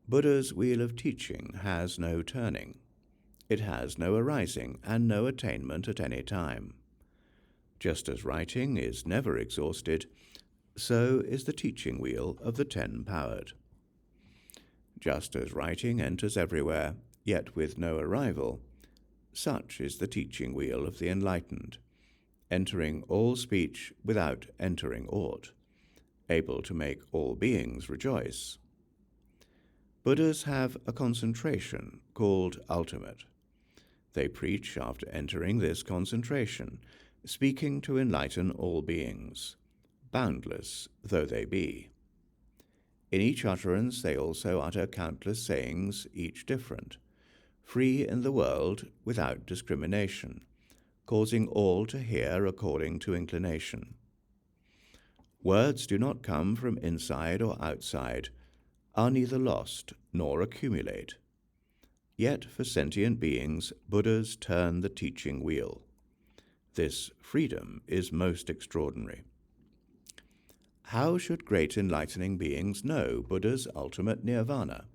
Buddha's wheel of teaching has no turning. It has no arising and no attainment at any time. Just as writing is never exhausted, so is the teaching wheel of the 10-powered. Just as writing enters everywhere, yet with no arrival, such is the teaching wheel of the enlightened, entering all speech without entering aught, able to make all beings rejoice. Buddhas have a concentration called ultimate. They preach after entering this concentration, speaking to enlighten all beings, boundless though they be. In each utterance they also utter countless sayings, each different, free in the world without discrimination, causing all to hear according to inclination. Words do not come from inside or outside, are neither lost nor accumulate. Yet for sentient beings, Buddhas turn the teaching wheel. This freedom is most extraordinary. how should great enlightening beings know Buddha's ultimate nirvana?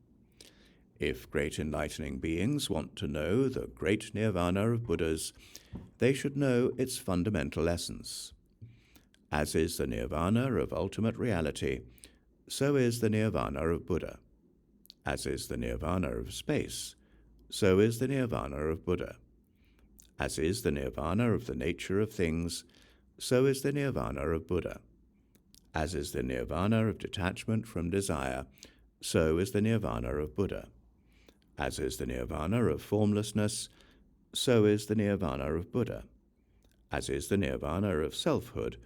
If great enlightening beings want to know the great nirvana of Buddhas, they should know its fundamental essence. As is the nirvana of ultimate reality, so is the nirvana of Buddha. As is the nirvana of space, so is the nirvana of Buddha. As is the nirvana of the nature of things, so is the nirvana of Buddha. As is the nirvana of detachment from desire, so is the nirvana of Buddha. As is the nirvana of formlessness, so is the nirvana of Buddha. As is the nirvana of selfhood,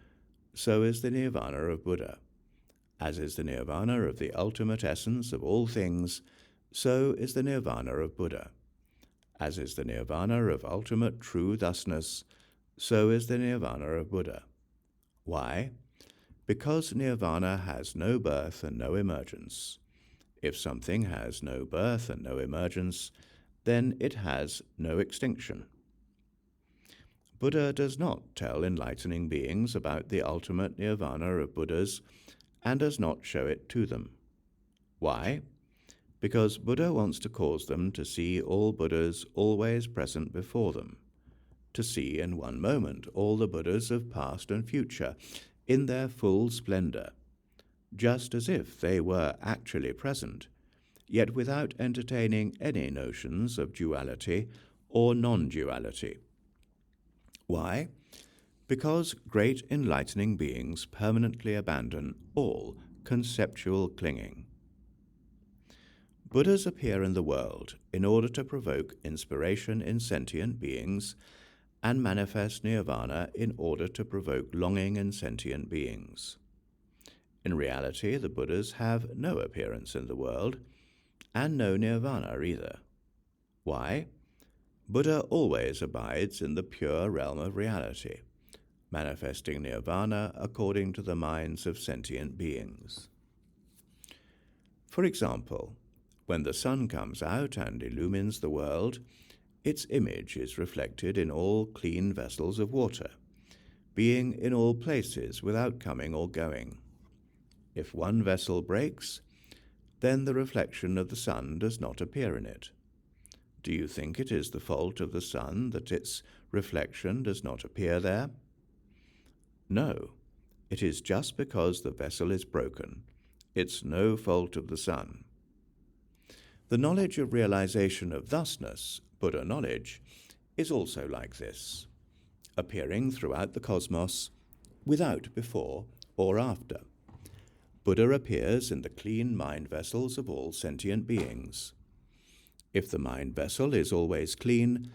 so is the nirvana of Buddha. As is the nirvana of the ultimate essence of all things, so is the nirvana of Buddha. As is the nirvana of ultimate true thusness, so is the nirvana of Buddha. Why? Because nirvana has no birth and no emergence. If something has no birth and no emergence, then it has no extinction. Buddha does not tell enlightening beings about the ultimate nirvana of Buddhas and does not show it to them. Why? Because Buddha wants to cause them to see all Buddhas always present before them, to see in one moment all the Buddhas of past and future in their full splendor, just as if they were actually present, yet without entertaining any notions of duality or non-duality. Why? Because great enlightening beings permanently abandon all conceptual clinging. Buddhas appear in the world in order to provoke inspiration in sentient beings and manifest nirvana in order to provoke longing in sentient beings. In reality, the Buddhas have no appearance in the world and no nirvana either. Why? Buddha always abides in the pure realm of reality, manifesting nirvana according to the minds of sentient beings. For example, when the sun comes out and illumines the world, its image is reflected in all clean vessels of water, being in all places without coming or going. If one vessel breaks, then the reflection of the sun does not appear in it. Do you think it is the fault of the sun that its reflection does not appear there? No, it is just because the vessel is broken. It's no fault of the sun. The knowledge of realization of thusness, Buddha knowledge, is also like this, appearing throughout the cosmos, without before or after. Buddha appears in the clean mind vessels of all sentient beings. If the mind vessel is always clean,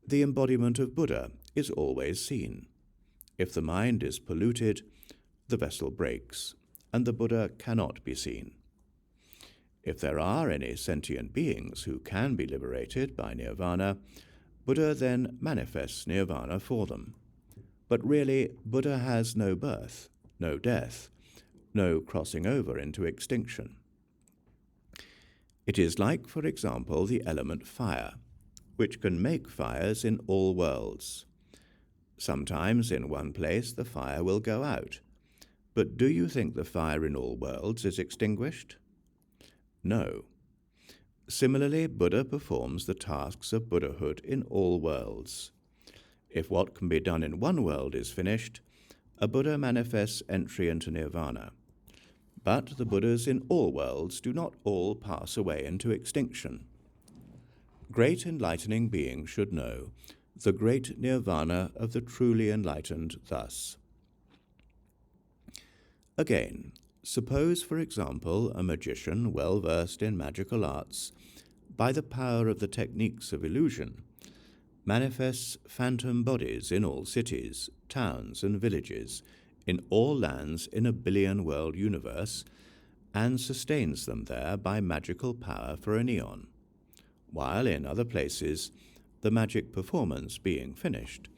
the embodiment of Buddha is always seen. If the mind is polluted, the vessel breaks, and the Buddha cannot be seen. If there are any sentient beings who can be liberated by nirvana, Buddha then manifests nirvana for them. But really, Buddha has no birth, no death, no crossing over into extinction. It is like, for example, the element fire, which can make fires in all worlds. Sometimes in one place the fire will go out, but do you think the fire in all worlds is extinguished? No. Similarly, Buddha performs the tasks of Buddhahood in all worlds. If what can be done in one world is finished, a Buddha manifests entry into nirvana. But the Buddhas in all worlds do not all pass away into extinction. Great enlightening beings should know the great nirvana of the truly enlightened thus. Again, suppose, for example, a magician well versed in magical arts, by the power of the techniques of illusion, manifests phantom bodies in all cities, towns, and villages, in all lands in a billion-world universe, and sustains them there by magical power for an eon, while in other places, the magic performance being finished,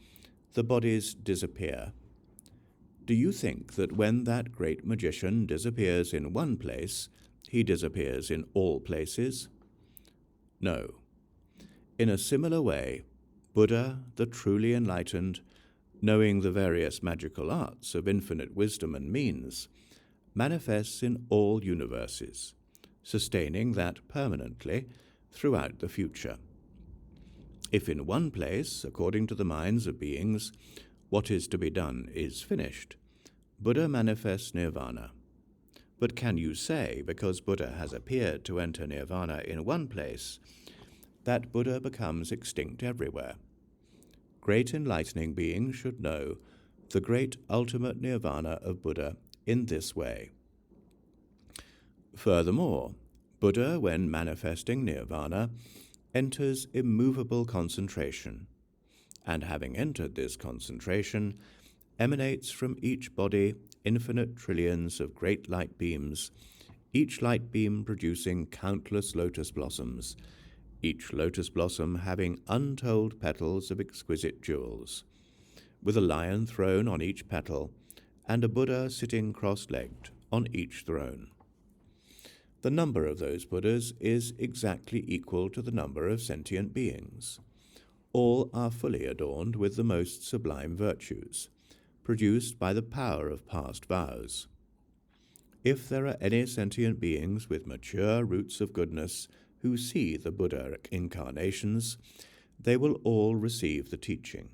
the bodies disappear. Do you think that when that great magician disappears in one place, he disappears in all places? No. In a similar way, Buddha, the truly enlightened, knowing the various magical arts of infinite wisdom and means, manifests in all universes, sustaining that permanently throughout the future. If in one place, according to the minds of beings, what is to be done is finished, Buddha manifests nirvana. But can you say, because Buddha has appeared to enter nirvana in one place, that Buddha becomes extinct everywhere? Great enlightening beings should know the great ultimate nirvana of Buddha in this way. Furthermore, Buddha, when manifesting nirvana, enters immovable concentration, and having entered this concentration, emanates from each body infinite trillions of great light beams, each light beam producing countless lotus blossoms, each lotus blossom having untold petals of exquisite jewels, with a lion throne on each petal, and a Buddha sitting cross-legged on each throne. The number of those Buddhas is exactly equal to the number of sentient beings. All are fully adorned with the most sublime virtues, produced by the power of past vows. If there are any sentient beings with mature roots of goodness who see the Buddha incarnations, they will all receive the teaching.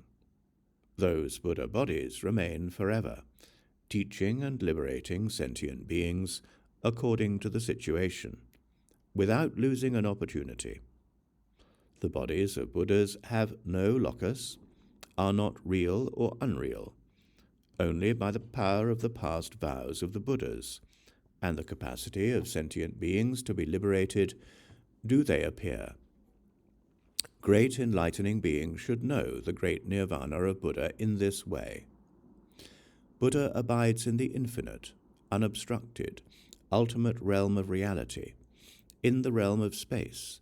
Those Buddha bodies remain forever, teaching and liberating sentient beings according to the situation, without losing an opportunity. The bodies of Buddhas have no locus, are not real or unreal. Only by the power of the past vows of the Buddhas, and the capacity of sentient beings to be liberated, do they appear. Great enlightening beings should know the great nirvana of Buddha in this way. Buddha abides in the infinite, unobstructed, ultimate realm of reality, in the realm of space,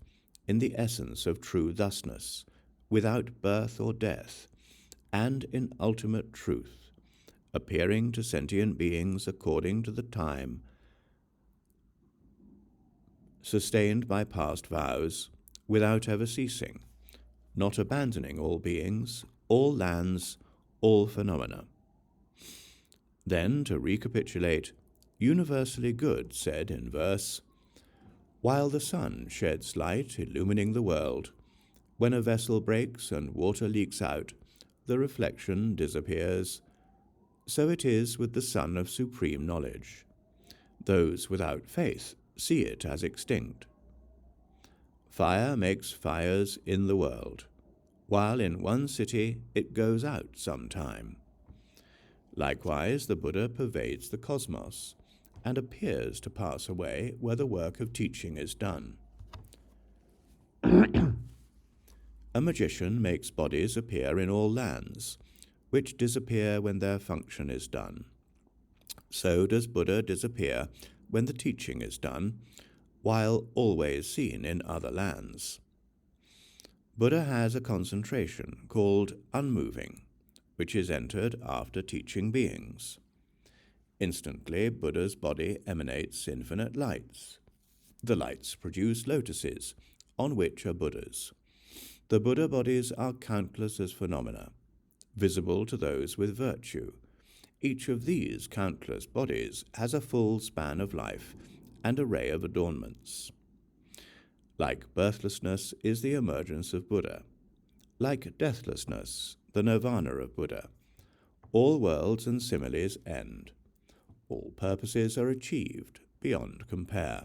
in the essence of true thusness, without birth or death, and in ultimate truth, appearing to sentient beings according to the time, sustained by past vows, without ever ceasing, not abandoning all beings, all lands, all phenomena. Then, to recapitulate, universally good said in verse, "While the sun sheds light illumining the world, when a vessel breaks and water leaks out, the reflection disappears. So it is with the sun of supreme knowledge. Those without faith see it as extinct. Fire makes fires in the world, while in one city it goes out sometime. Likewise, the Buddha pervades the cosmos, and appears to pass away where the work of teaching is done. A magician makes bodies appear in all lands, which disappear when their function is done. So does Buddha disappear when the teaching is done, while always seen in other lands. Buddha has a concentration called unmoving, which is entered after teaching beings. Instantly, Buddha's body emanates infinite lights. The lights produce lotuses, on which are Buddhas. The Buddha bodies are countless as phenomena, visible to those with virtue. Each of these countless bodies has a full span of life and array of adornments. Like birthlessness is the emergence of Buddha. Like deathlessness, the nirvana of Buddha. All worlds and similes end. All purposes are achieved beyond compare.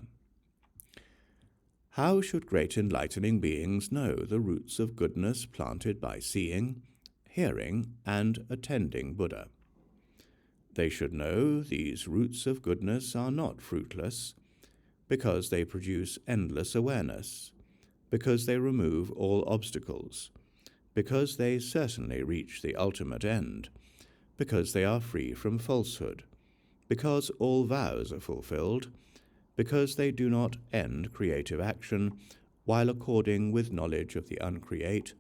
How should great enlightening beings know the roots of goodness planted by seeing, hearing, and attending Buddha? They should know these roots of goodness are not fruitless, because they produce endless awareness, because they remove all obstacles, because they certainly reach the ultimate end, because they are free from falsehood, because all vows are fulfilled, because they do not end creative action while according with knowledge of the uncreate,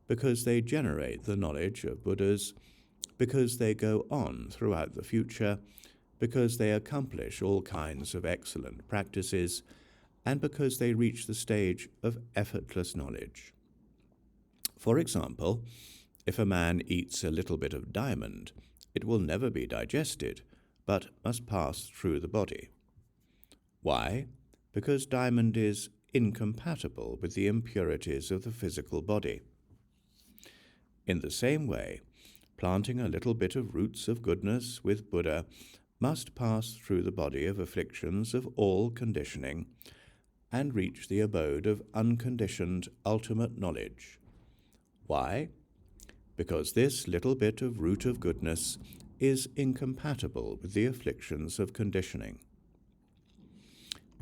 because they generate the knowledge of Buddhas, because they go on throughout the future, because they accomplish all kinds of excellent practices, and because they reach the stage of effortless knowledge. For example, if a man eats a little bit of diamond, it will never be digested, but must pass through the body. Why? Because diamond is incompatible with the impurities of the physical body. In the same way, planting a little bit of roots of goodness with Buddha must pass through the body of afflictions of all conditioning and reach the abode of unconditioned ultimate knowledge. Why? Because this little bit of root of goodness is incompatible with the afflictions of conditioning.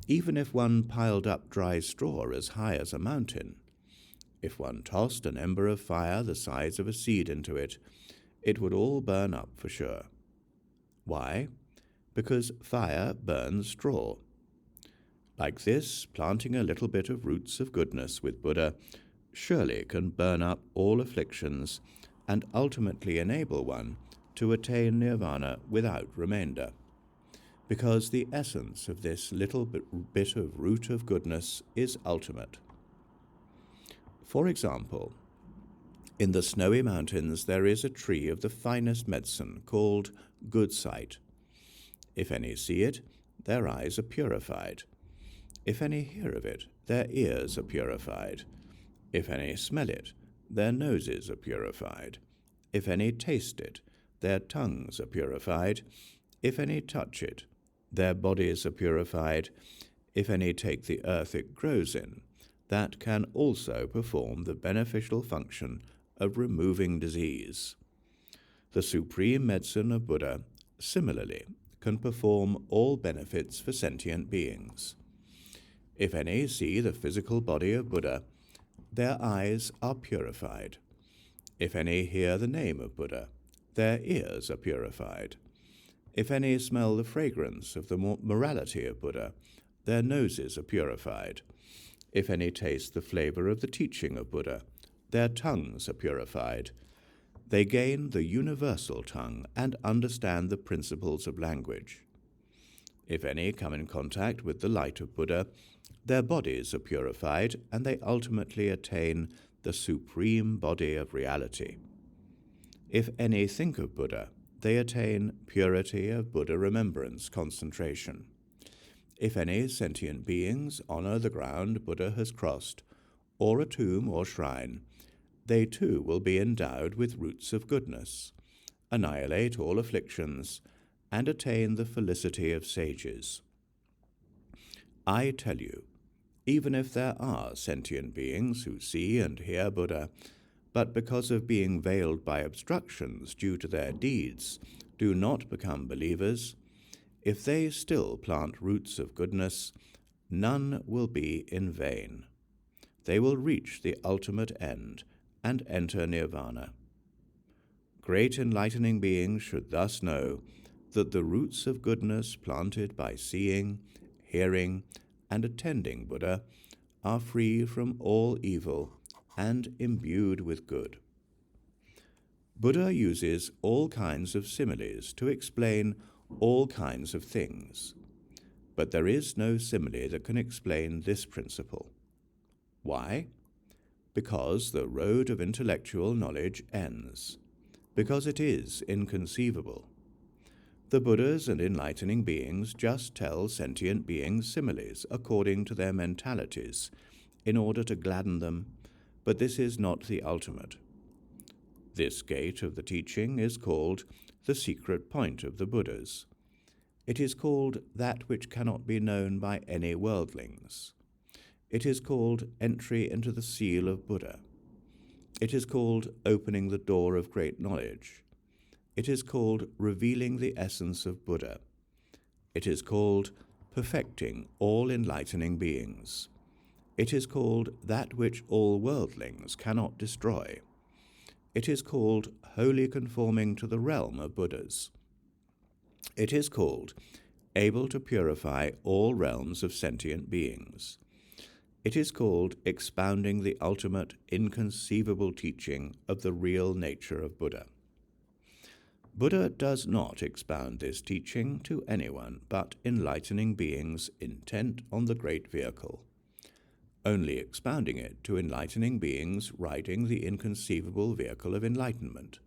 Even if one piled up dry straw as high as a mountain, if one tossed an ember of fire the size of a seed into it, it would all burn up for sure. Why? Because fire burns straw. Like this, planting a little bit of roots of goodness with Buddha surely can burn up all afflictions and ultimately enable one to attain nirvana without remainder, because the essence of this little bit of root of goodness is ultimate. For example, in the snowy mountains there is a tree of the finest medicine called good sight. If any see it, their eyes are purified. If any hear of it, their ears are purified. If any smell it, their noses are purified. If any taste it, their tongues are purified. If any touch it, their bodies are purified. If any take the earth it grows in, that can also perform the beneficial function of removing disease. The supreme medicine of Buddha, similarly, can perform all benefits for sentient beings. If any see the physical body of Buddha, their eyes are purified. If any hear the name of Buddha, their ears are purified. If any smell the fragrance of the morality of Buddha, their noses are purified. If any taste the flavor of the teaching of Buddha, their tongues are purified. They gain the universal tongue and understand the principles of language. If any come in contact with the light of Buddha, their bodies are purified and they ultimately attain the supreme body of reality. If any think of Buddha, they attain purity of Buddha remembrance concentration. If any sentient beings honor the ground Buddha has crossed, or a tomb or shrine, they too will be endowed with roots of goodness, annihilate all afflictions, and attain the felicity of sages. I tell you, even if there are sentient beings who see and hear Buddha, but because of being veiled by obstructions due to their deeds, do not become believers, if they still plant roots of goodness, none will be in vain. They will reach the ultimate end and enter nirvana. Great enlightening beings should thus know that the roots of goodness planted by seeing, hearing, and attending Buddha are free from all evil and imbued with good. Buddha uses all kinds of similes to explain all kinds of things, but there is no simile that can explain this principle. Why? Because the road of intellectual knowledge ends, because it is inconceivable. The Buddhas and enlightening beings just tell sentient beings similes according to their mentalities, in order to gladden them, but this is not the ultimate. This gate of the teaching is called the secret point of the Buddhas. It is called that which cannot be known by any worldlings. It is called entry into the seal of Buddha. It is called opening the door of great knowledge. It is called revealing the essence of Buddha. It is called perfecting all enlightening beings. It is called that which all worldlings cannot destroy. It is called wholly conforming to the realm of Buddhas. It is called able to purify all realms of sentient beings. It is called expounding the ultimate inconceivable teaching of the real nature of Buddha. Buddha does not expound this teaching to anyone but enlightening beings intent on the great vehicle, only expounding it to enlightening beings riding the inconceivable vehicle of enlightenment.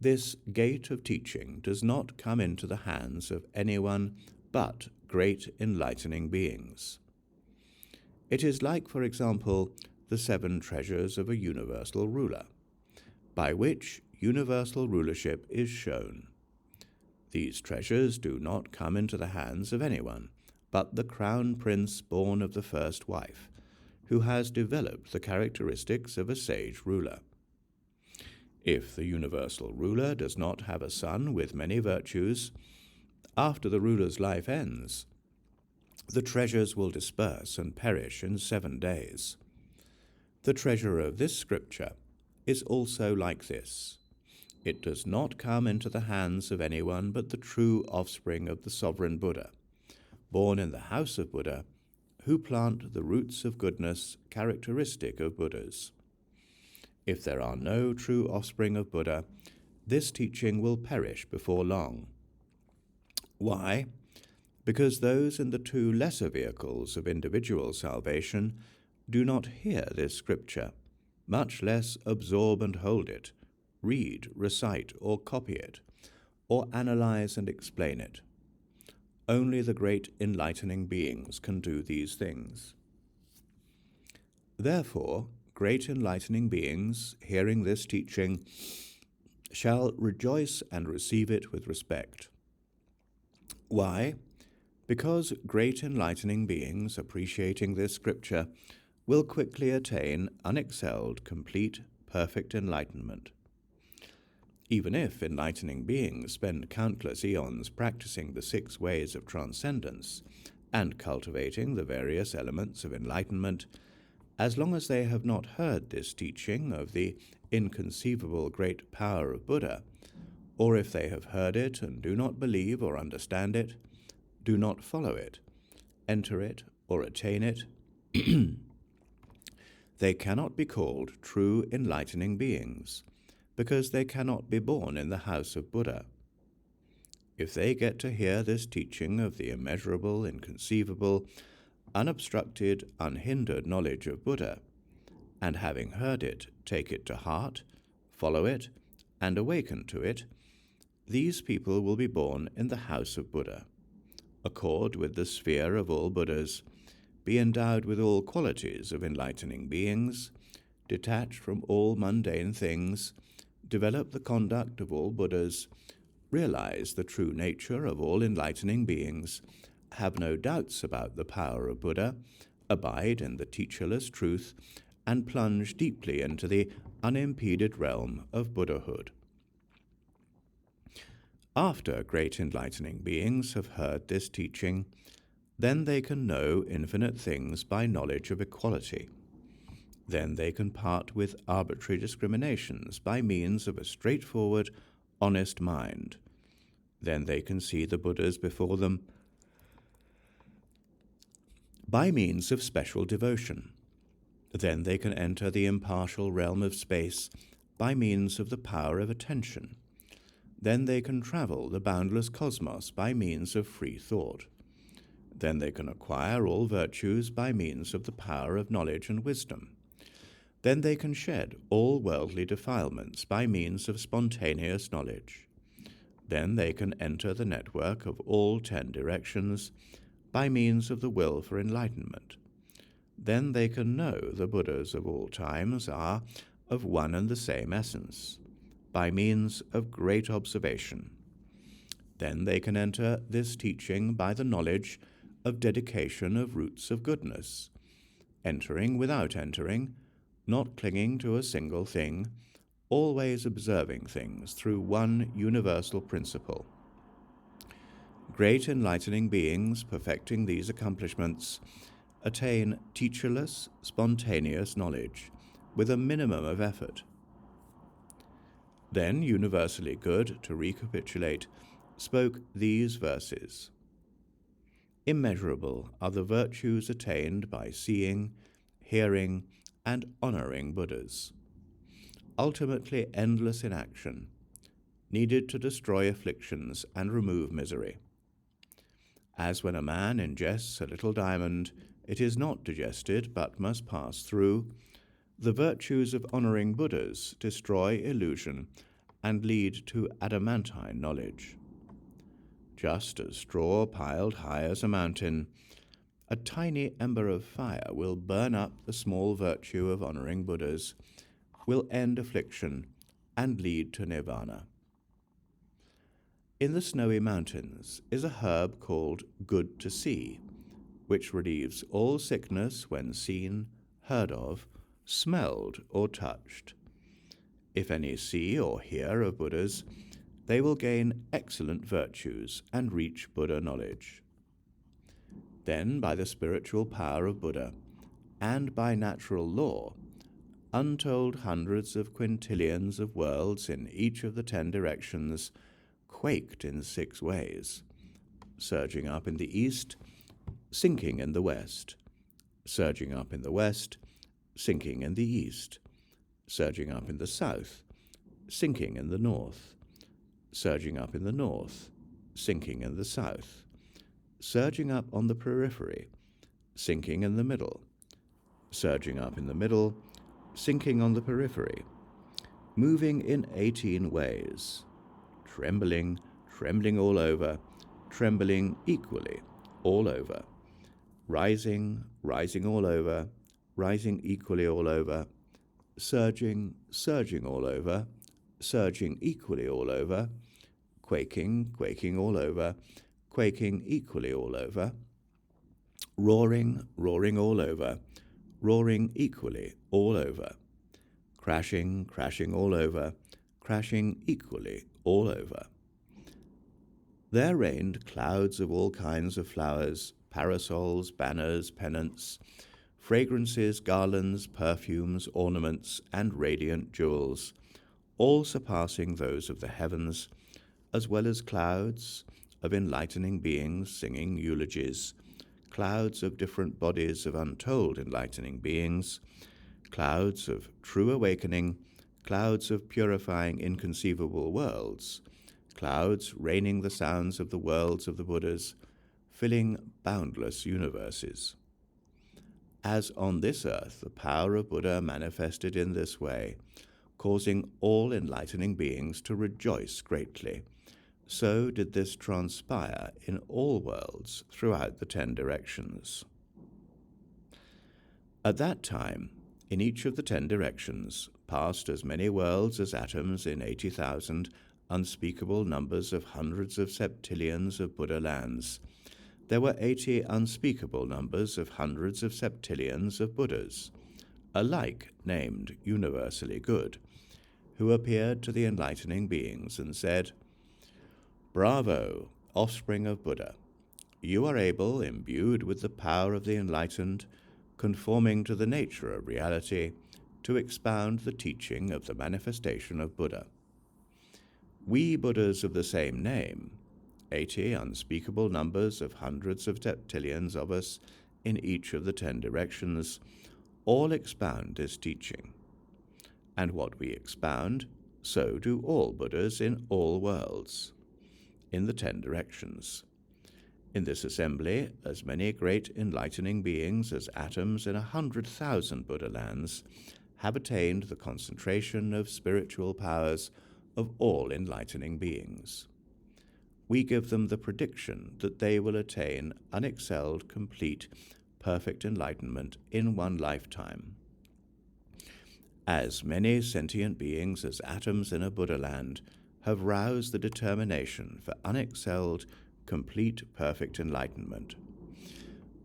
This gate of teaching does not come into the hands of anyone but great enlightening beings. It is like, for example, the 7 treasures of a universal ruler, by which universal rulership is shown. These treasures do not come into the hands of anyone but the crown prince born of the first wife, who has developed the characteristics of a sage ruler. If the universal ruler does not have a son with many virtues, after the ruler's life ends, the treasures will disperse and perish in 7 days. The treasure of this scripture is also like this. It does not come into the hands of anyone but the true offspring of the sovereign Buddha, born in the house of Buddha, who plant the roots of goodness characteristic of Buddhas. If there are no true offspring of Buddha, this teaching will perish before long. Why? Because those in the 2 lesser vehicles of individual salvation do not hear this scripture, much less absorb and hold it, read, recite, or copy it, or analyze and explain it. Only the great enlightening beings can do these things. Therefore, great enlightening beings, hearing this teaching, shall rejoice and receive it with respect. Why? Because great enlightening beings, appreciating this scripture, will quickly attain unexcelled, complete, perfect enlightenment. Even if enlightening beings spend countless eons practicing the 6 ways of transcendence and cultivating the various elements of enlightenment, as long as they have not heard this teaching of the inconceivable great power of Buddha, or if they have heard it and do not believe or understand it, do not follow it, enter it, or attain it, they cannot be called true enlightening beings, because they cannot be born in the house of Buddha. If they get to hear this teaching of the immeasurable, inconceivable, unobstructed, unhindered knowledge of Buddha, and having heard it, take it to heart, follow it, and awaken to it, these people will be born in the house of Buddha, accord with the sphere of all Buddhas, be endowed with all qualities of enlightening beings, detached from all mundane things, develop the conduct of all Buddhas, realize the true nature of all enlightening beings, have no doubts about the power of Buddha, abide in the teacherless truth, and plunge deeply into the unimpeded realm of Buddhahood. After great enlightening beings have heard this teaching, then they can know infinite things by knowledge of equality. Then they can part with arbitrary discriminations by means of a straightforward, honest mind. Then they can see the Buddhas before them by means of special devotion. Then they can enter the impartial realm of space by means of the power of attention. Then they can travel the boundless cosmos by means of free thought. Then they can acquire all virtues by means of the power of knowledge and wisdom. Then they can shed all worldly defilements by means of spontaneous knowledge. Then they can enter the network of all 10 directions by means of the will for enlightenment. Then they can know the Buddhas of all times are of one and the same essence, by means of great observation. Then they can enter this teaching by the knowledge of dedication of roots of goodness, entering without entering, not clinging to a single thing, always observing things through one universal principle. Great enlightening beings perfecting these accomplishments attain teacherless, spontaneous knowledge with a minimum of effort. Then Universally Good, to recapitulate, spoke these verses. Immeasurable are the virtues attained by seeing, hearing, and honoring Buddhas. Ultimately endless in action, needed to destroy afflictions and remove misery. As when a man ingests a little diamond, it is not digested but must pass through, the virtues of honoring Buddhas destroy illusion and lead to adamantine knowledge. Just as straw piled high as a mountain, a tiny ember of fire will burn up the small virtue of honoring Buddhas, will end affliction, and lead to nirvana. In the snowy mountains is a herb called good to see, which relieves all sickness when seen, heard of, smelled, or touched. If any see or hear of Buddhas, they will gain excellent virtues and reach Buddha knowledge. Then, by the spiritual power of Buddha, and by natural law, untold hundreds of quintillions of worlds in each of the 10 directions quaked in 6 ways, surging up in the east, sinking in the west, surging up in the west, sinking in the east, surging up in the south, sinking in the north, surging up in the north, sinking in the south, surging up on the periphery, sinking in the middle, surging up in the middle, sinking on the periphery, moving in 18 ways, trembling, trembling all over, trembling equally all over, rising, rising all over, rising equally all over, surging, surging all over, surging equally all over, quaking, quaking all over, quaking equally all over, roaring, roaring all over, roaring equally all over, crashing, crashing all over, crashing equally all over. There reigned clouds of all kinds of flowers, parasols, banners, pennants, fragrances, garlands, perfumes, ornaments, and radiant jewels, all surpassing those of the heavens, as well as clouds of enlightening beings singing eulogies, clouds of different bodies of untold enlightening beings, clouds of true awakening, clouds of purifying inconceivable worlds, clouds raining the sounds of the worlds of the Buddhas, filling boundless universes. As on this earth the power of Buddha manifested in this way, causing all enlightening beings to rejoice greatly, so did this transpire in all worlds throughout the 10 directions. At that time, in each of the 10 directions, passed as many worlds as atoms in 80,000 unspeakable numbers of hundreds of septillions of Buddha lands. There were 80 unspeakable numbers of hundreds of septillions of Buddhas, alike named universally good, who appeared to the enlightening beings and said, "Bravo, offspring of Buddha! You are able, imbued with the power of the enlightened, conforming to the nature of reality, to expound the teaching of the manifestation of Buddha. We Buddhas of the same name, 80 unspeakable numbers of hundreds of septillions of us in each of the 10 directions, all expound this teaching. And what we expound, so do all Buddhas in all worlds, in the 10 directions. In this assembly, as many great enlightening beings as atoms in 100,000 Buddha lands have attained the concentration of spiritual powers of all enlightening beings. We give them the prediction that they will attain unexcelled, complete, perfect enlightenment in one lifetime. As many sentient beings as atoms in a Buddha land have roused the determination for unexcelled, complete, perfect enlightenment.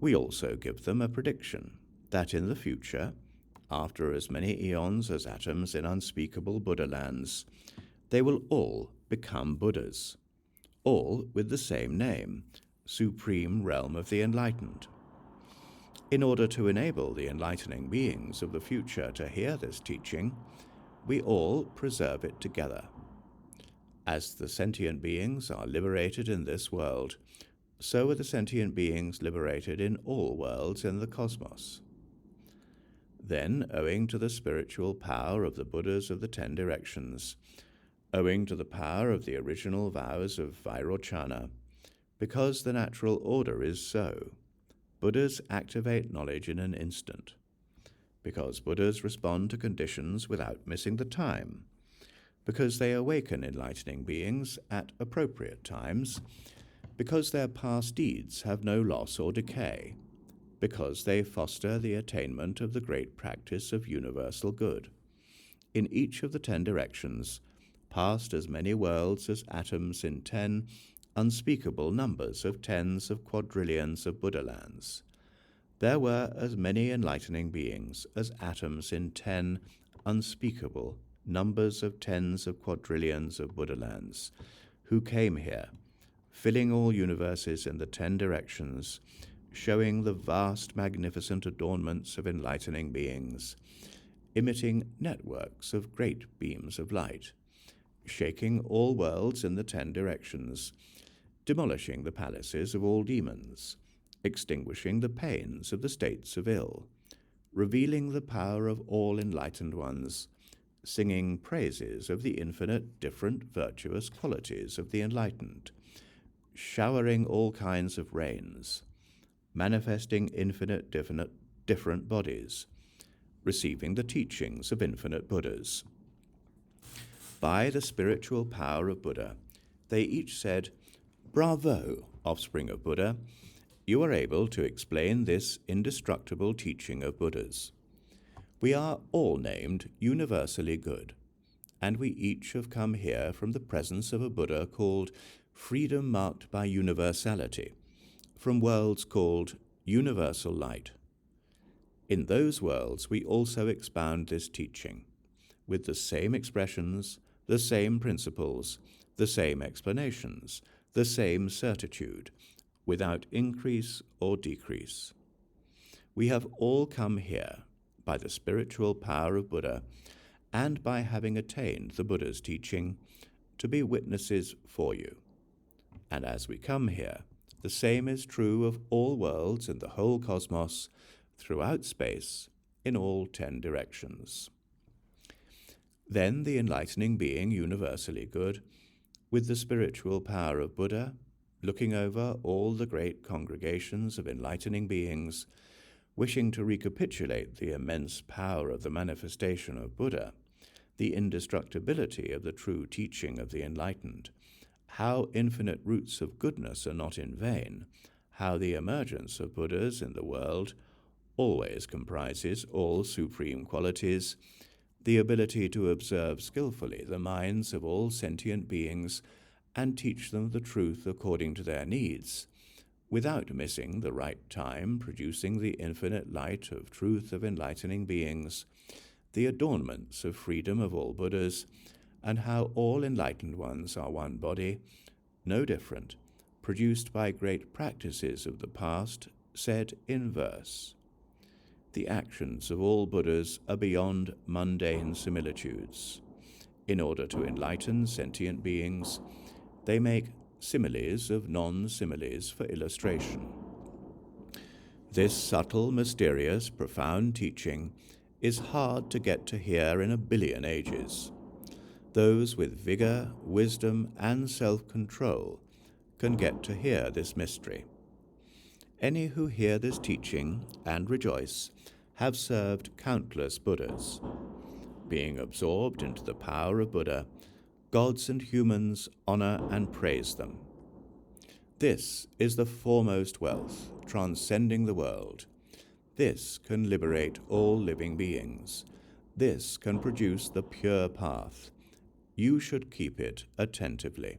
We also give them a prediction that in the future, after as many eons as atoms in unspeakable Buddha lands, they will all become Buddhas, all with the same name, Supreme Realm of the Enlightened. In order to enable the enlightening beings of the future to hear this teaching, we all preserve it together. As the sentient beings are liberated in this world, so are the sentient beings liberated in all worlds in the cosmos. Then, owing to the spiritual power of the Buddhas of the 10 directions, owing to the power of the original vows of Vairochana, because the natural order is so, Buddhas activate knowledge in an instant. Because Buddhas respond to conditions without missing the time, because they awaken enlightening beings at appropriate times, because their past deeds have no loss or decay, because they foster the attainment of the great practice of universal good. In each of the 10 directions, past as many worlds as atoms in 10 unspeakable numbers of tens of quadrillions of Buddha lands, there were as many enlightening beings as atoms in 10 unspeakable numbers of tens of quadrillions of Buddha lands, who came here, filling all universes in the 10 directions, showing the vast magnificent adornments of enlightening beings, emitting networks of great beams of light, shaking all worlds in the 10 directions, demolishing the palaces of all demons, extinguishing the pains of the states of ill, revealing the power of all enlightened ones, singing praises of the infinite different virtuous qualities of the enlightened, showering all kinds of rains, manifesting infinite different bodies, receiving the teachings of infinite Buddhas. By the spiritual power of Buddha, they each said, "Bravo, offspring of Buddha, you are able to explain this indestructible teaching of Buddhas. We are all named universally good, and we each have come here from the presence of a Buddha called freedom marked by universality, from worlds called universal light. In those worlds we also expound this teaching, with the same expressions, the same principles, the same explanations, the same certitude, without increase or decrease. We have all come here by the spiritual power of Buddha and by having attained the Buddha's teaching to be witnesses for you. And as we come here, the same is true of all worlds in the whole cosmos, throughout space, in all 10 directions." Then the enlightening being universally good, with the spiritual power of Buddha, looking over all the great congregations of enlightening beings, wishing to recapitulate the immense power of the manifestation of Buddha, the indestructibility of the true teaching of the enlightened, how infinite roots of goodness are not in vain, how the emergence of Buddhas in the world always comprises all supreme qualities, the ability to observe skillfully the minds of all sentient beings and teach them the truth according to their needs, without missing the right time, producing the infinite light of truth of enlightening beings, the adornments of freedom of all Buddhas, and how all enlightened ones are one body, no different, produced by great practices of the past, said in verse. The actions of all Buddhas are beyond mundane similitudes. In order to enlighten sentient beings, they make similes of non-similes for illustration. This subtle, mysterious, profound teaching is hard to get to hear in a billion ages. Those with vigor, wisdom, and self-control can get to hear this mystery. Any who hear this teaching and rejoice have served countless Buddhas. Being absorbed into the power of Buddha, gods and humans honor and praise them. This is the foremost wealth, transcending the world. This can liberate all living beings. This can produce the pure path. You should keep it attentively.